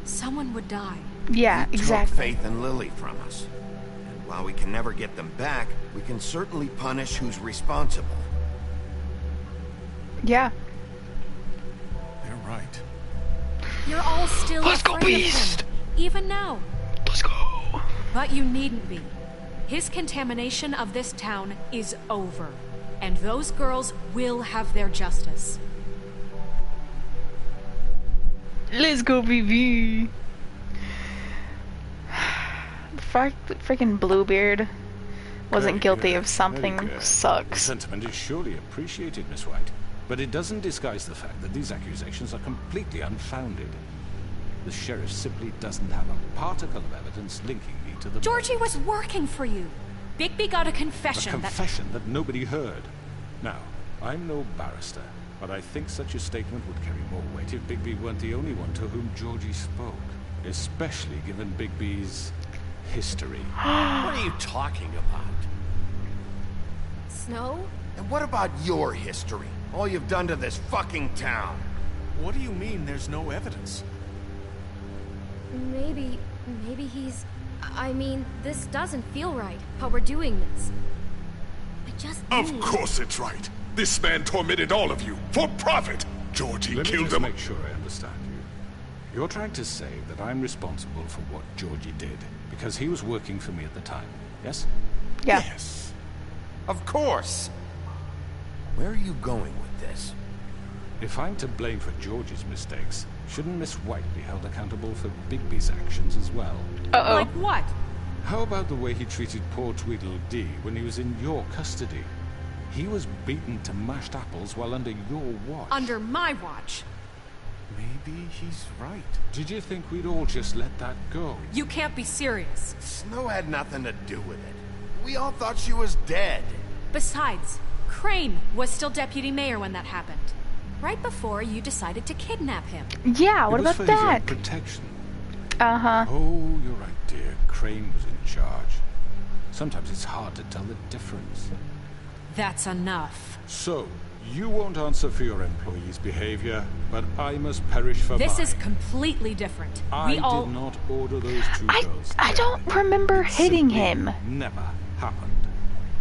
someone would die. Yeah, He exactly. took Faith and Lily from us. And while we can never get them back, we can certainly punish who's responsible. Yeah. They're right. You're all still Let's go, afraid of Beast! him. even now. Let's go. But you needn't be. His contamination of this town is over, and those girls will have their justice. Let's go, BB. Freaking Bluebeard wasn't guilty of something. Sucks. The sentiment is surely appreciated, Miss White. But it doesn't disguise the fact that these accusations are completely unfounded. The sheriff simply doesn't have a particle of evidence linking me to the... Georgie was working for you. Bigby got a confession. A confession that nobody heard. Now, I'm no barrister, but I think such a statement would carry more weight if Bigby weren't the only one to whom Georgie spoke. Especially given Bigby's history. What are you talking about? Snow? And what about your history? All you've done to this fucking town. What do you mean there's no evidence? Maybe he's... I mean, this doesn't feel right, how we're doing this. I just Of course it's right. This man tormented all of you, for profit. Georgie Let me killed just him. make sure I understand you. You're trying to say that I'm responsible for what Georgie did, because he was working for me at the time, yes? Yeah. Yes. Of course. Where are you going with this? If I'm to blame for Georgie's mistakes, shouldn't Miss White be held accountable for Bigby's actions as well? Uh-oh. Like what? How about the way he treated poor Tweedledee when he was in your custody? He was beaten to mashed apples while under your watch. Under my watch. Maybe he's right. Did you think we'd all just let that go? You can't be serious. Snow had nothing to do with it. We all thought she was dead. Besides, Crane was still deputy mayor when that happened. Right before you decided to kidnap him. Yeah, what It was about for his own that? protection. Uh-huh. Oh, you're right, dear. Crane was in charge. Sometimes it's hard to tell the difference. That's enough. So, you won't answer for your employees' behavior, but I must perish for This mine. is completely different. I We all... did not order those two girls. I don't dead. remember It hitting simply him. Never happened.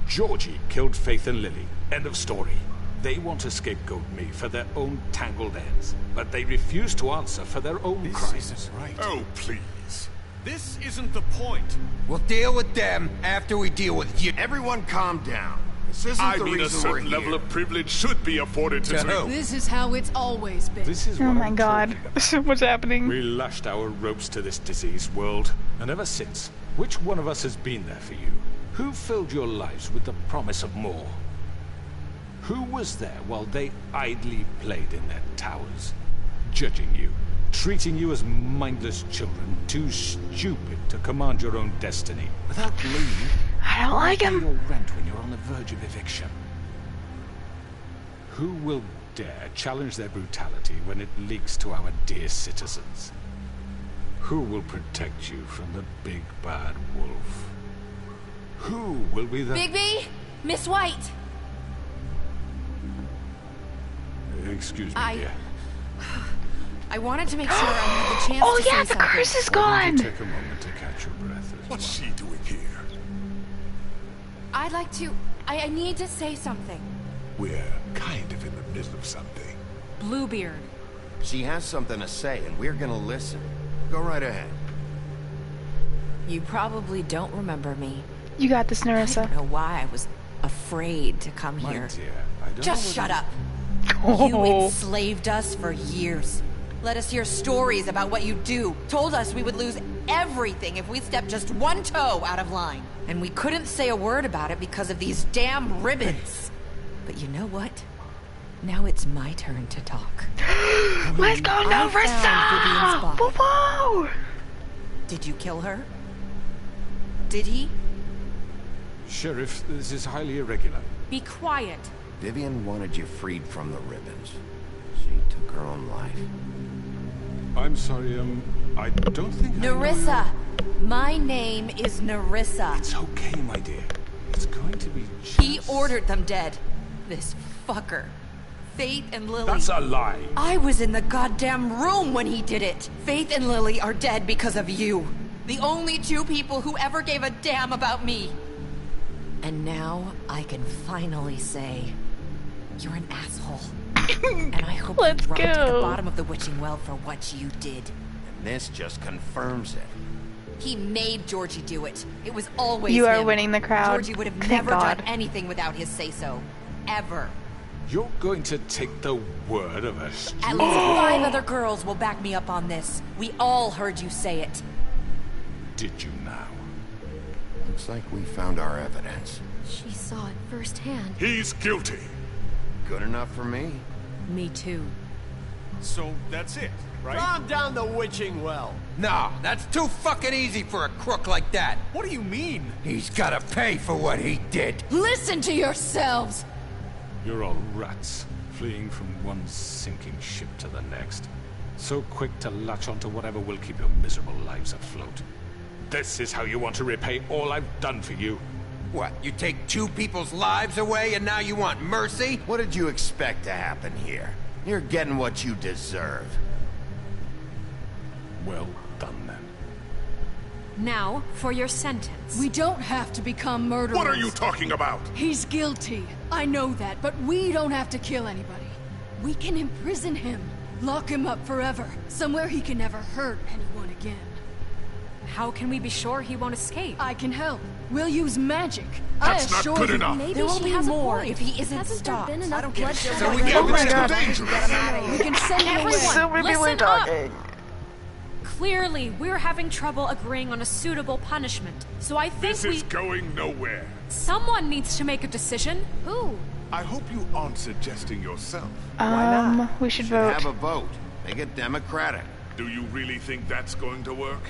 Georgie killed Faith and Lily. End of story. They want to scapegoat me for their own tangled ends, but they refuse to answer for their own This crimes. isn't right. Oh, please. This isn't the point. We'll deal with them after we deal with you. Everyone calm down. This isn't I the mean, a reason we're certain level here. of privilege should be afforded to... who? This is how it's always been. This is Oh what my I'm god. talking about. What's happening? We lashed our ropes to this diseased world, and ever since, which one of us has been there for you? Who filled your lives with the promise of more? Who was there while they idly played in their towers, judging you, treating you as mindless children, too stupid to command your own destiny, without leave? I don't like Pay him. your rent when you're on the verge of eviction. Who will dare challenge their brutality when it leaks to our dear citizens? Who will protect you from the big bad wolf? Who will be the... Bigby! Miss White! Excuse me, dear. I wanted to make sure I had the chance Oh to yeah, say the something. curse is Why don't gone. you take a moment to catch your breath as What's well? she doing here? I'd like to... I need to say something. We're kind of in the middle of something. Bluebeard. She has something to say, and we're gonna listen. Go right ahead. You probably don't remember me. You got this, I Narissa. don't know why I was afraid to come My here. dear, I don't Just know shut whether- up. You enslaved us for years. Let us hear stories about what you do. Told us we would lose everything if we stepped just one toe out of line. And we couldn't say a word about it because of these damn ribbons. But you know what? Now it's my turn to talk. Let's go, I found Vivian's Narissa! body. Whoa, whoa! Did you kill her? Did he? Sheriff, this is highly irregular. Be quiet. Vivian wanted you freed from the ribbons. She took her own life. I'm sorry, I don't think I know Narissa! My name is Narissa. It's okay, my dear. It's going to be just... He ordered them dead. This fucker. Faith and Lily. That's a lie. I was in the goddamn room when he did it. Faith and Lily are dead because of you. The only two people who ever gave a damn about me. And now I can finally say, you're an asshole. And I hope Let's you rot at the go. bottom of the witching well for what you did. This just confirms it. He made Georgie do it. It was always You are him. winning the crowd. Georgie would have Thank never God. done anything without his say-so. Ever. You're going to take the word of a stupid... At least 5 other girls will back me up on this. We all heard you say it. Did you now? Looks like we found our evidence. She saw it firsthand. He's guilty. Good enough for me. Me too. So that's it, right? Calm down the witching well. No, that's too fucking easy for a crook like that. What do you mean? He's gotta pay for what he did. Listen to yourselves! You're all rats, fleeing from one sinking ship to the next. So quick to latch onto whatever will keep your miserable lives afloat. This is how you want to repay all I've done for you. What, you take 2 people's lives away and now you want mercy? What did you expect to happen here? You're getting what you deserve. Well done, then. Now, for your sentence. We don't have to become murderers. What are you talking about? He's guilty. I know that, but we don't have to kill anybody. We can imprison him. Lock him up forever. Somewhere he can never hurt anyone again. How can we be sure he won't escape? I can help. We'll use magic. That's I not assure good you. enough. There will she be has a more point. if he isn't Hasn't stopped. there been enough I don't give a bloodshed shit. So we already? get rid It's of too him. dangerous. We can send him away. So many people are listen up. talking. Clearly, we're having trouble agreeing on a suitable punishment. So I think This is going nowhere. someone needs to make a decision. Who? I hope you aren't suggesting yourself. We should Should have vote. a vote. Make it democratic. Do you really think that's going to work?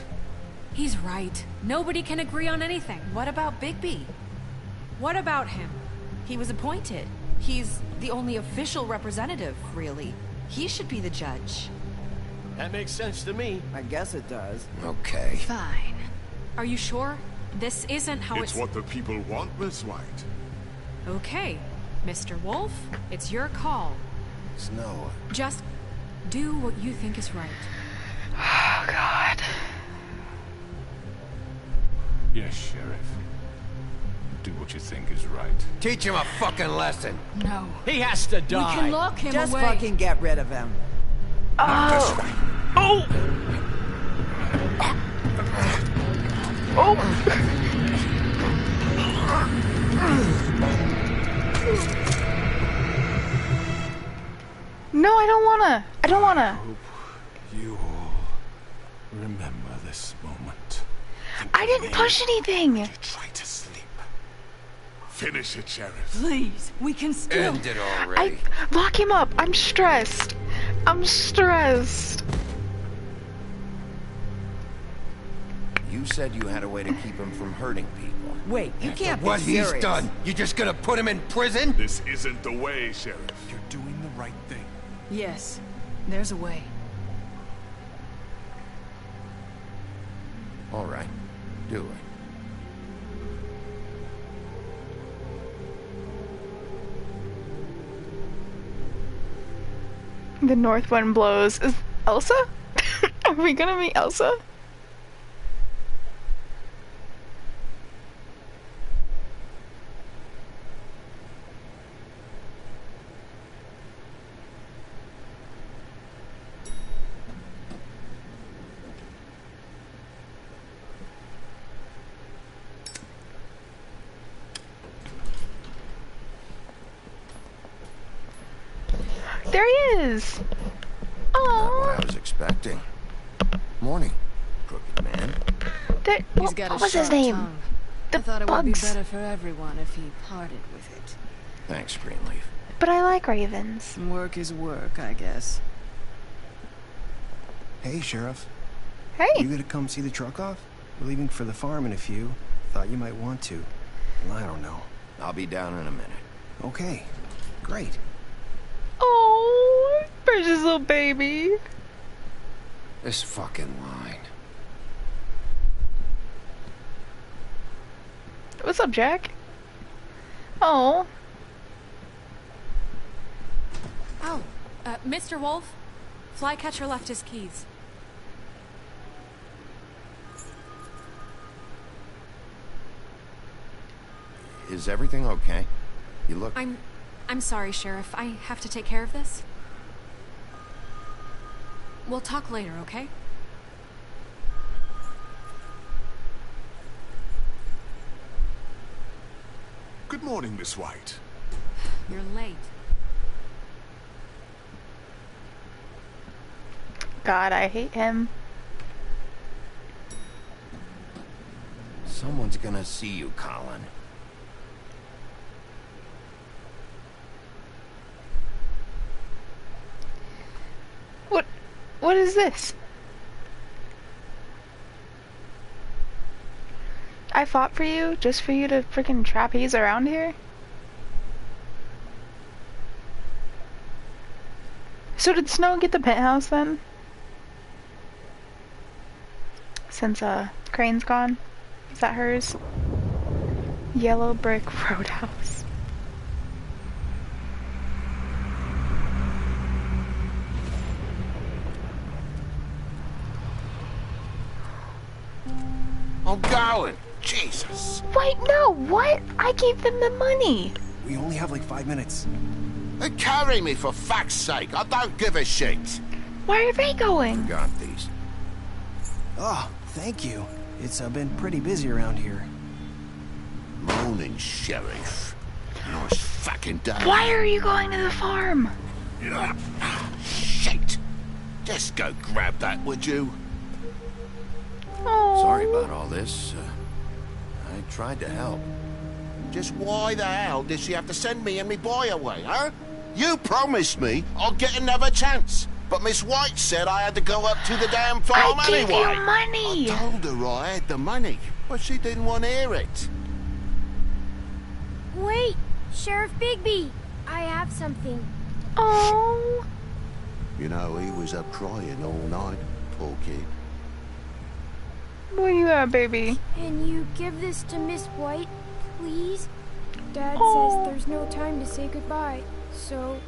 He's right. Nobody can agree on anything. What about Bigby? What about him? He was appointed. He's the only official representative, really. He should be the judge. That makes sense to me. I guess it does. Okay. Fine. Are you sure? This isn't how It's what the people want, Miss White. Okay. Mr. Wolf, it's your call. Snow. Just do what you think is right. Oh, God. Yes, Sheriff. Do what you think is right. Teach him a fucking lesson. No. He has to We die. can lock him Just away. fucking get rid of him. Oh. Oh. Oh. No, I don't wanna. I don't wanna. You all remember this moment. I didn't push anything. Try to sleep. Finish it, Sheriff. Please, we can still... End it already. Lock him up. I'm stressed. I'm stressed. You said you had a way to keep him from hurting people. Wait, you can't be What serious. he's done, you just gonna put him in prison? This isn't the way, Sheriff. You're doing the right thing. Yes, there's a way. All right. Do it. The north wind blows. Is Elsa? Are we gonna meet Elsa? There he is. Not what Oh, I was expecting. Morning, crooked man. what was his name? The I thought it bugs. would be better for everyone if he parted with it. Thanks, Greenleaf. But I like ravens. Work is work, I guess. Hey, Sheriff. Hey. You gonna come see the truck off? We're leaving for the farm in a few. Thought you might want to. Well, I don't know. I'll be down in a minute. Okay. Great. Oh, precious little baby. This fucking line. What's up, Jack? Oh. Oh, Mr. Wolf, Flycatcher left his keys. Is everything okay? You look... I'm sorry, Sheriff. I have to take care of this. We'll talk later, okay? morning, Miss White. You're late. God, I hate him. Someone's gonna see you, Colin. What is this? I fought for you just for you to freaking trapeze around here? So did Snow get the penthouse then? Since Crane's gone? Is that hers? Yellow brick roadhouse. I'm going. Jesus. Wait, no, what? I gave them the money. We only have like 5 minutes. Carry me for fuck's sake. I don't give a shit. Why are they going? Forgot these. Oh, thank you. It's been pretty busy around here. Morning, Sheriff. Nice fucking day. Why are you going to the farm? Shit. Just go grab that, would you? Oh. Sorry about all this. I tried to help. Just why the hell did she have to send me and me boy away, huh? You promised me I'd get another chance. But Miss White said I had to go up to the damn farm I gave anyway. you money. I told her I had the money, but she didn't want to hear it. Wait, Sheriff Bigby, I have something. Oh. You know, he was up crying all night, poor kid. What you got, baby? Can you give this to Miss White, please? Dad Oh. says there's no time to say goodbye, so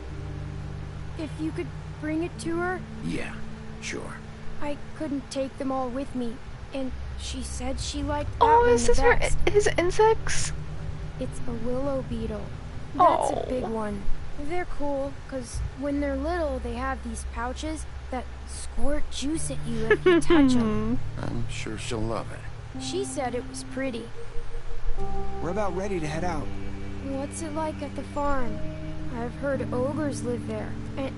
if you could bring it to her. Yeah, sure. I couldn't take them all with me, and she said she liked that Oh, one is the this best. his insects? It's a willow beetle. That's Oh. a big one. They're cool, because when they're little, they have these pouches that squirt juice at you if you touch them. I'm sure she'll love it. She said it was pretty. We're about ready to head out. What's it like at the farm? I've heard ogres live there,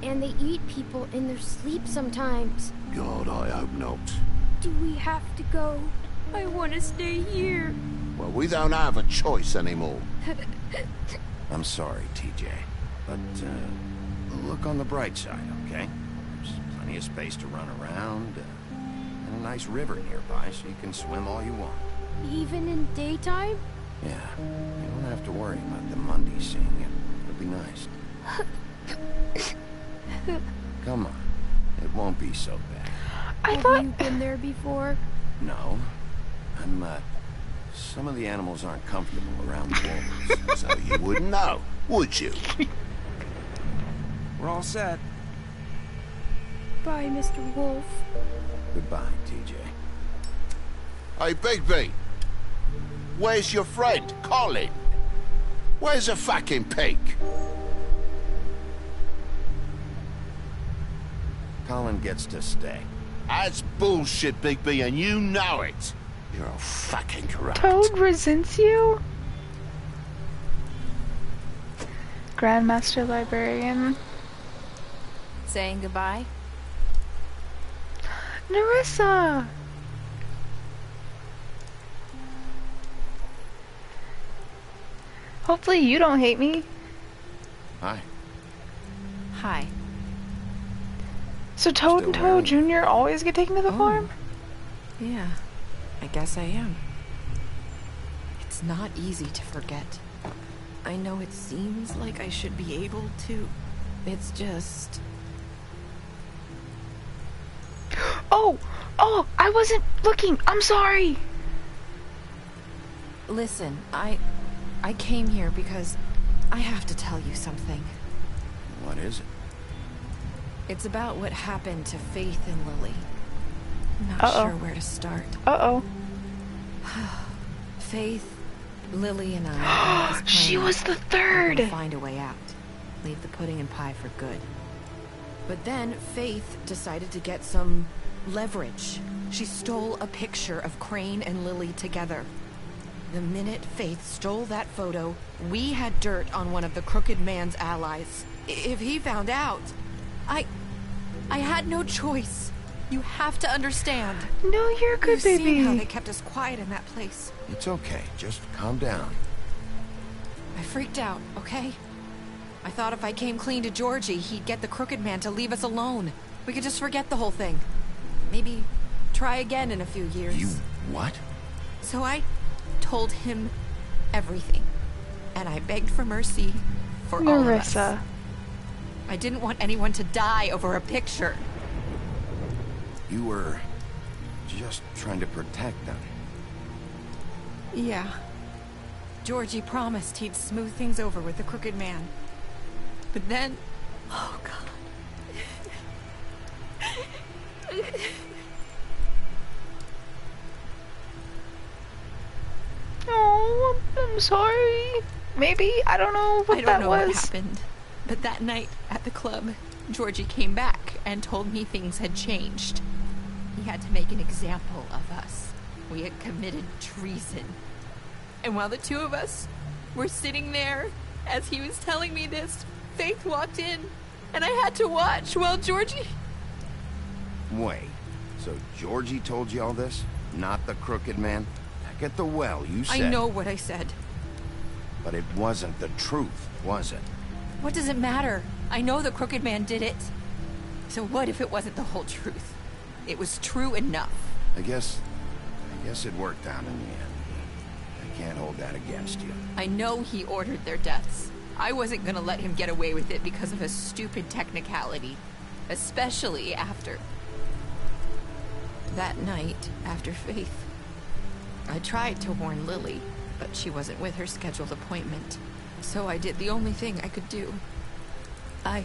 and they eat people in their sleep sometimes. God, I hope not. Do we have to go? I want to stay here. Well, we don't have a choice anymore. I'm sorry, TJ. But, look on the bright side, okay? There's plenty of space to run around, and a nice river nearby, so you can swim all you want. Even in daytime? Yeah, you don't have to worry about the Monday seeing you. It'll be nice. Come on. It won't be so bad. Have you been there before? No. Some of the animals aren't comfortable around the wolves, so you wouldn't know, would you? We're all set. Bye, Mr. Wolf. Goodbye, TJ. Hey, Bigby. Where's your friend, Colin? Where's the fucking pig? Colin gets to stay. That's bullshit, Bigby, and you know it. You're all fucking corrupt. Toad resents you? Grandmaster Librarian. Saying goodbye? Nerissa! Hopefully you don't hate me. Hi. Hi. So Toad and Toad Jr. always get taken to the farm? Yeah, I guess I am. It's not easy to forget. I know it seems like I should be able to. It's just... Oh! Oh! I wasn't looking! I'm sorry! Listen, I came here because I have to tell you something. What is it? It's about what happened to Faith and Lily. I'm not Uh-oh. sure where to start. Uh-oh. Faith, Lily, and I had this She plan. was the We third! were gonna find a way out. Leave the pudding and pie for good. But then Faith decided to get some leverage. She stole a picture of Crane and Lily together. The minute Faith stole that photo, we had dirt on one of the Crooked Man's allies. If he found out, I had no choice. You have to understand. No, you're a good You've baby. seen how they kept us quiet in that place. It's okay. Just calm down. I freaked out, okay? I thought if I came clean to Georgie, he'd get the Crooked Man to leave us alone. We could just forget the whole thing. Maybe try again in a few years. You what? So I told him everything. And I begged for mercy for all of us. Marissa. I didn't want anyone to die over a picture. You were just trying to protect them. Yeah. Georgie promised he'd smooth things over with the Crooked Man. But then... Oh, God. Oh, I'm sorry. Maybe, I don't know what I don't that know was. what happened. But that night at the club, Georgie came back and told me things had changed. He had to make an example of us. We had committed treason. And while the two of us were sitting there, as he was telling me this, Faith walked in, and I had to watch while Georgie... Wait, so Georgie told you all this? Not the Crooked Man? Back at the well, you said... I know what I said. But it wasn't the truth, was it? What does it matter? I know the Crooked Man did it. So what if it wasn't the whole truth? It was true enough. I guess it worked out in the end. I can't hold that against you. I know he ordered their deaths. I wasn't gonna let him get away with it because of a stupid technicality. Especially after... that night, after Faith. I tried to warn Lily, but she wasn't with her scheduled appointment. So I did the only thing I could do. I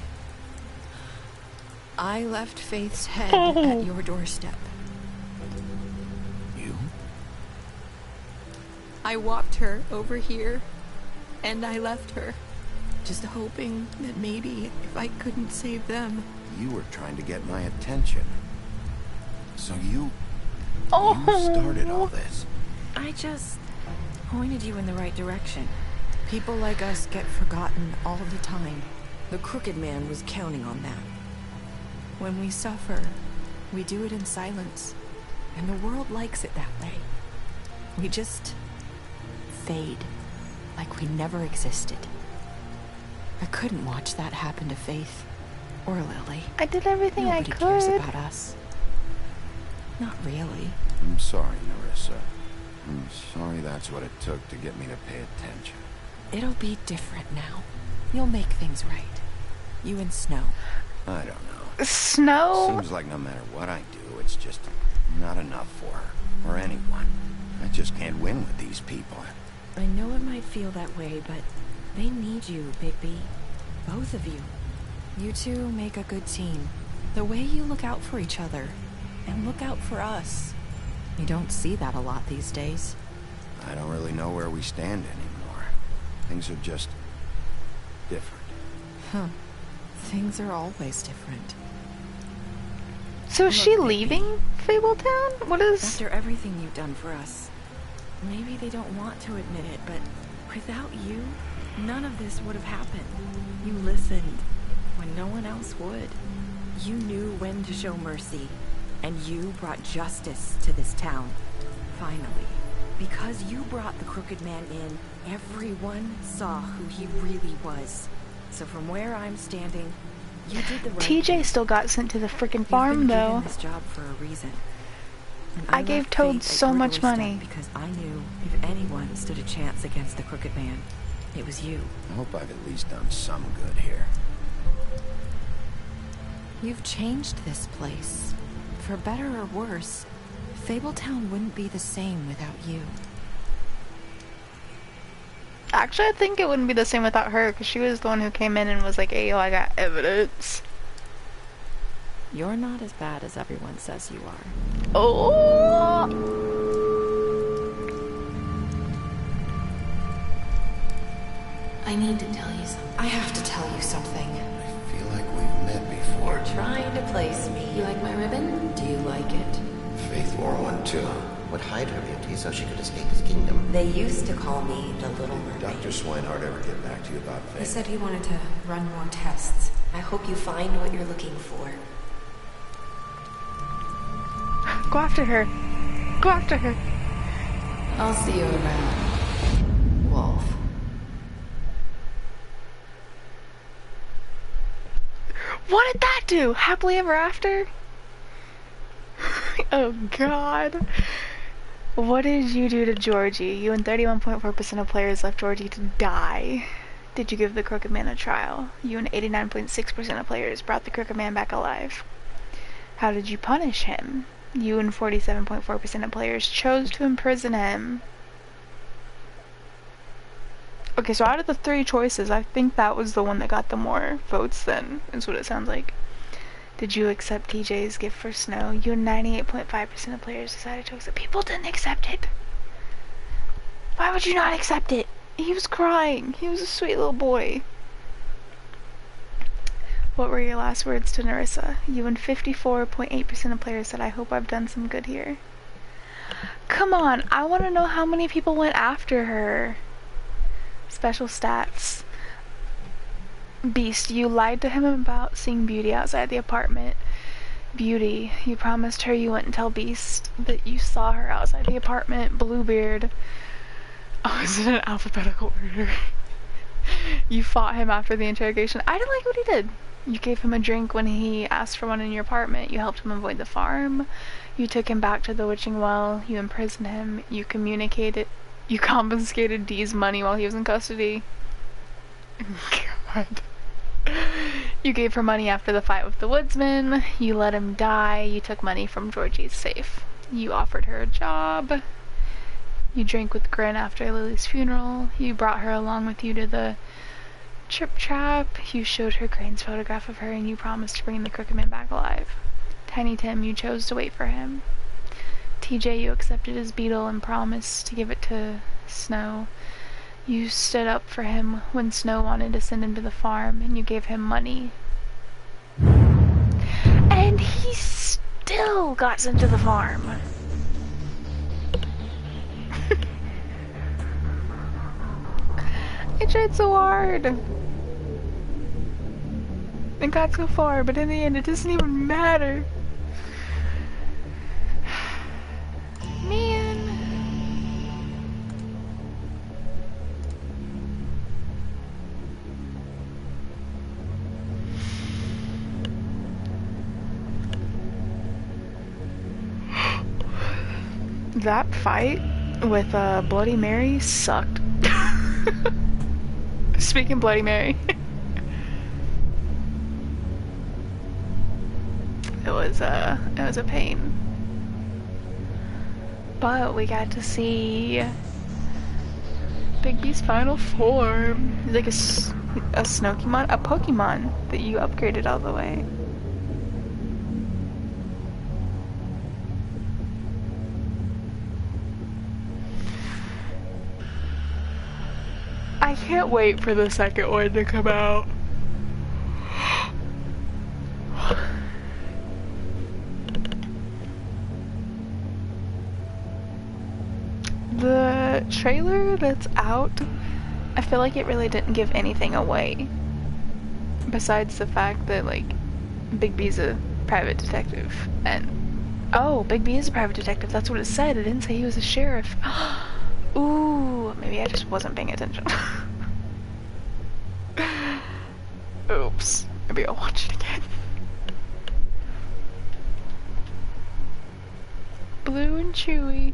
left Faith's head at your doorstep. You? I walked her over here, and I left her. Just hoping that maybe if I couldn't save them... You were trying to get my attention. So you started all this. I just pointed you in the right direction. People like us get forgotten all the time. The Crooked Man was counting on that. When we suffer, we do it in silence. And the world likes it that way. We just fade, like we never existed. I couldn't watch that happen to Faith or Lily. I did everything I could. Nobody cares about us. Not really. I'm sorry, Marissa. I'm sorry that's what it took to get me to pay attention. It'll be different now. You'll make things right. You and Snow. I don't know. Snow? Seems like no matter what I do, it's just not enough for her. Or anyone. I just can't win with these people. I know it might feel that way, but they need you, Bigby. Both of you. You two make a good team. The way you look out for each other. And look out for us. You don't see that a lot these days. I don't really know where we stand anymore. Things are just... different. Huh. Things are always different. So is she leaving Fabletown? What is... After everything you've done for us. Maybe they don't want to admit it, but without you, none of this would have happened. You listened when no one else would. You knew when to show mercy, and you brought justice to this town. Finally. Because you brought the Crooked Man in, everyone saw who he really was. So from where I'm standing, you did the right TJ thing. still got sent to the freaking You've farm, been though. given this job for a reason. And I gave left Toad Faith at so your much doorstep money. because I knew if anyone stood a chance against the Crooked Man, it was you. I hope I've at least done some good here. You've changed this place. For better or worse, Fabletown wouldn't be the same without you. Actually, I think it wouldn't be the same without her, because she was the one who came in and was like, hey, yo, I got evidence. You're not as bad as everyone says you are. Oh! I need to tell you something. I have to tell you something. I feel like we've met before. You're trying to place me. You like my ribbon? Do you like it? Faith wore one too. would hide her beauty so she could escape his kingdom. They used to call me the Little Mermaid. Dr. Swinehart ever get back to you about He Faith? said he wanted to run more tests. I hope you find what you're looking for. Go after her. Go after her. I'll see you around, Wolf. What did that do? Happily ever after? Oh god. What did you do to Georgie? You and 31.4% of players left Georgie to die. Did you give the Crooked Man a trial? You and 89.6% of players brought the Crooked Man back alive. How did you punish him? You and 47.4% of players chose to imprison him. Okay, so out of the 3 choices, I think that was the one that got the more votes then, is what it sounds like. Did you accept TJ's gift for Snow? You and 98.5% of players decided to accept. People didn't accept it. Why would you not accept it? He was crying. He was a sweet little boy. What were your last words to Narissa? You and 54.8% of players said, I hope I've done some good here. Come on, I want to know how many people went after her. Special stats. Beast, you lied to him about seeing Beauty outside the apartment. Beauty, you promised her you wouldn't tell Beast that you saw her outside the apartment. Bluebeard. Oh, is it in alphabetical order? You fought him after the interrogation. I didn't like what he did. You gave him a drink when he asked for one in your apartment. You helped him avoid the farm. You took him back to the witching well. You imprisoned him. You confiscated Dee's money while he was in custody. God. You gave her money after the fight with the woodsman. You let him die. You took money from Georgie's safe. You offered her a job. You drank with Grin after Lily's funeral. You brought her along with you to the Trip Trap. You showed her Crane's photograph of her and you promised to bring the Crooked Man back alive. Tiny Tim, you chose to wait for him. TJ, you accepted his beetle and promised to give it to Snow. You stood up for him when Snow wanted to send him to the farm, and you gave him money. And he still got sent to the farm. I tried so hard. And got so far, but in the end it doesn't even matter. Man. That fight with Bloody Mary sucked. Speaking Bloody Mary. It was a pain. But we got to see Bigby's final form. He's like a Snokemon, a Pokemon that you upgraded all the way. I can't wait for the second one to come out. The trailer that's out, I feel like it really didn't give anything away. Besides the fact that, like, Big B's a private detective. And, oh, Big B is a private detective. That's what it said. It didn't say he was a sheriff. Ooh, maybe I just wasn't paying attention. Oops. Maybe I'll watch it again. Blue and Chewy.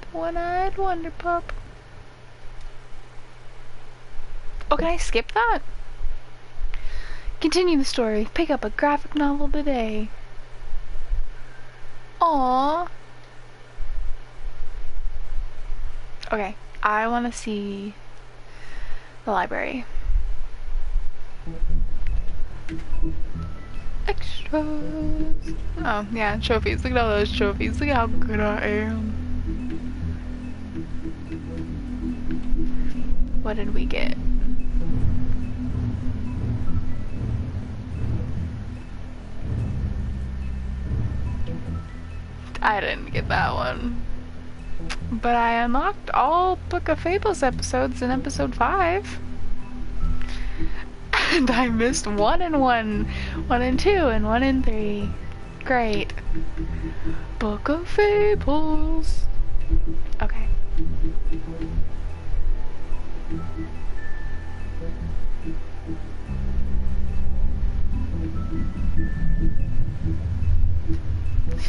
The one-eyed wonder pup. Oh, can I skip that? Continue the story. Pick up a graphic novel today. Aww. Okay, I want to see the library. Extras. Oh, yeah, trophies. Look at all those trophies. Look at how good I am. What did we get? I didn't get that one. But I unlocked all Book of Fables episodes in episode 5. And I missed 1 and 1, 1 and 2, and 1 and 3. Great. Book of Fables. Okay.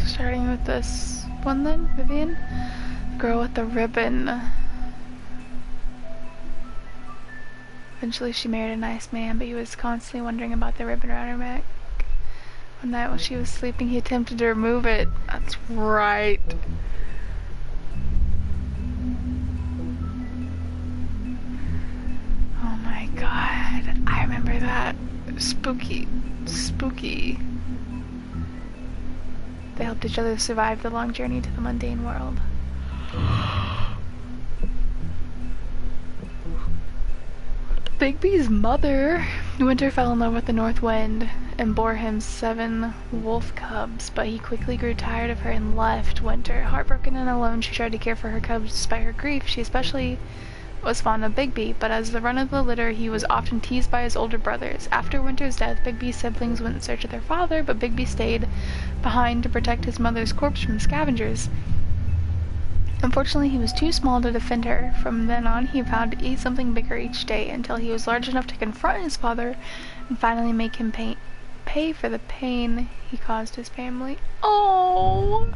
Starting with this one then, Vivian? Girl with the ribbon. Eventually she married a nice man, but he was constantly wondering about the ribbon around her neck. One night while she was sleeping, he attempted to remove it. That's right. Oh my god. I remember that. Spooky. Spooky. They helped each other survive the long journey to the mundane world. Bigby's mother, Winter, fell in love with the North Wind and bore him 7 wolf cubs, but he quickly grew tired of her and left Winter. Heartbroken and alone, she tried to care for her cubs despite her grief. She especially was fond of Bigby, but as the run of the litter, he was often teased by his older brothers. After Winter's death, Bigby's siblings went in search of their father, but Bigby stayed behind to protect his mother's corpse from scavengers. Unfortunately, he was too small to defend her. From then on, he vowed to eat something bigger each day until he was large enough to confront his father and finally make him pay for the pain he caused his family. Oh!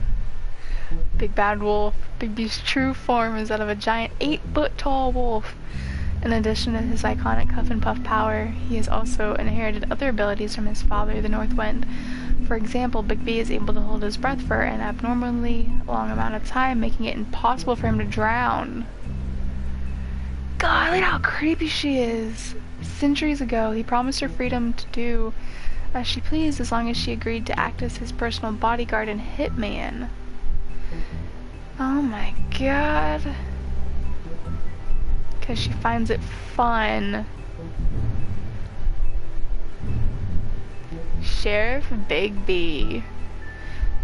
Big Bad Wolf. Bigby's true form is that of a giant 8-foot-tall wolf. In addition to his iconic huff and puff power, he has also inherited other abilities from his father, the North Wind. For example, Bigby is able to hold his breath for an abnormally long amount of time, making it impossible for him to drown. God, look how creepy she is. Centuries ago, he promised her freedom to do as she pleased as long as she agreed to act as his personal bodyguard and hitman. Oh my god. Because she finds it fun. Sheriff Bigby.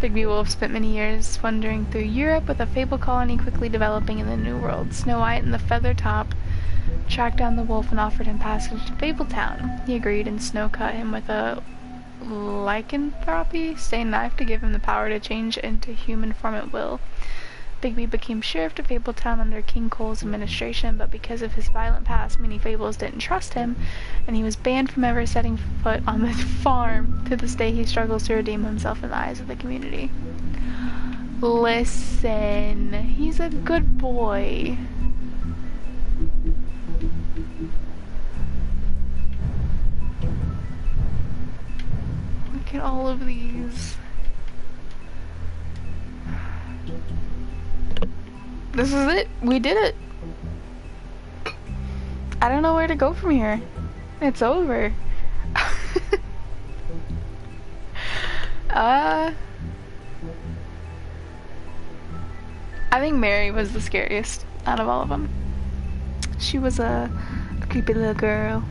Bigby Wolf spent many years wandering through Europe with a fable colony quickly developing in the New World. Snow White and the Feathertop tracked down the wolf and offered him passage to Fabletown. He agreed, and Snow cut him with a lycanthropy stained knife to give him the power to change into human form at will. Bigby became sheriff of Fabletown under King Cole's administration, but because of his violent past, many Fables didn't trust him, and he was banned from ever setting foot on the farm. To this day, he struggles to redeem himself in the eyes of the community. Listen, he's a good boy. Look at all of these. This is it. We did it. I don't know where to go from here. It's over. I think Mary was the scariest out of all of them. She was a creepy little girl.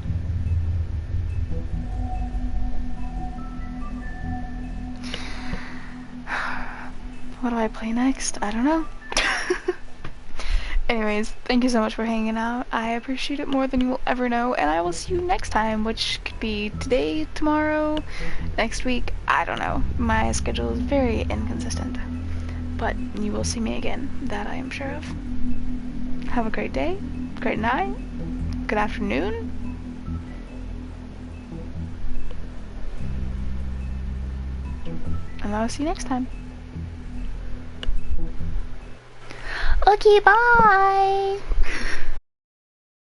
What do I play next? I don't know. Anyways, thank you so much for hanging out. I appreciate it more than you will ever know, and I will see you next time, which could be today, tomorrow, next week. I don't know. My schedule is very inconsistent. But you will see me again, that I am sure of. Have a great day, great night, good afternoon. And I'll see you next time. Okay, bye!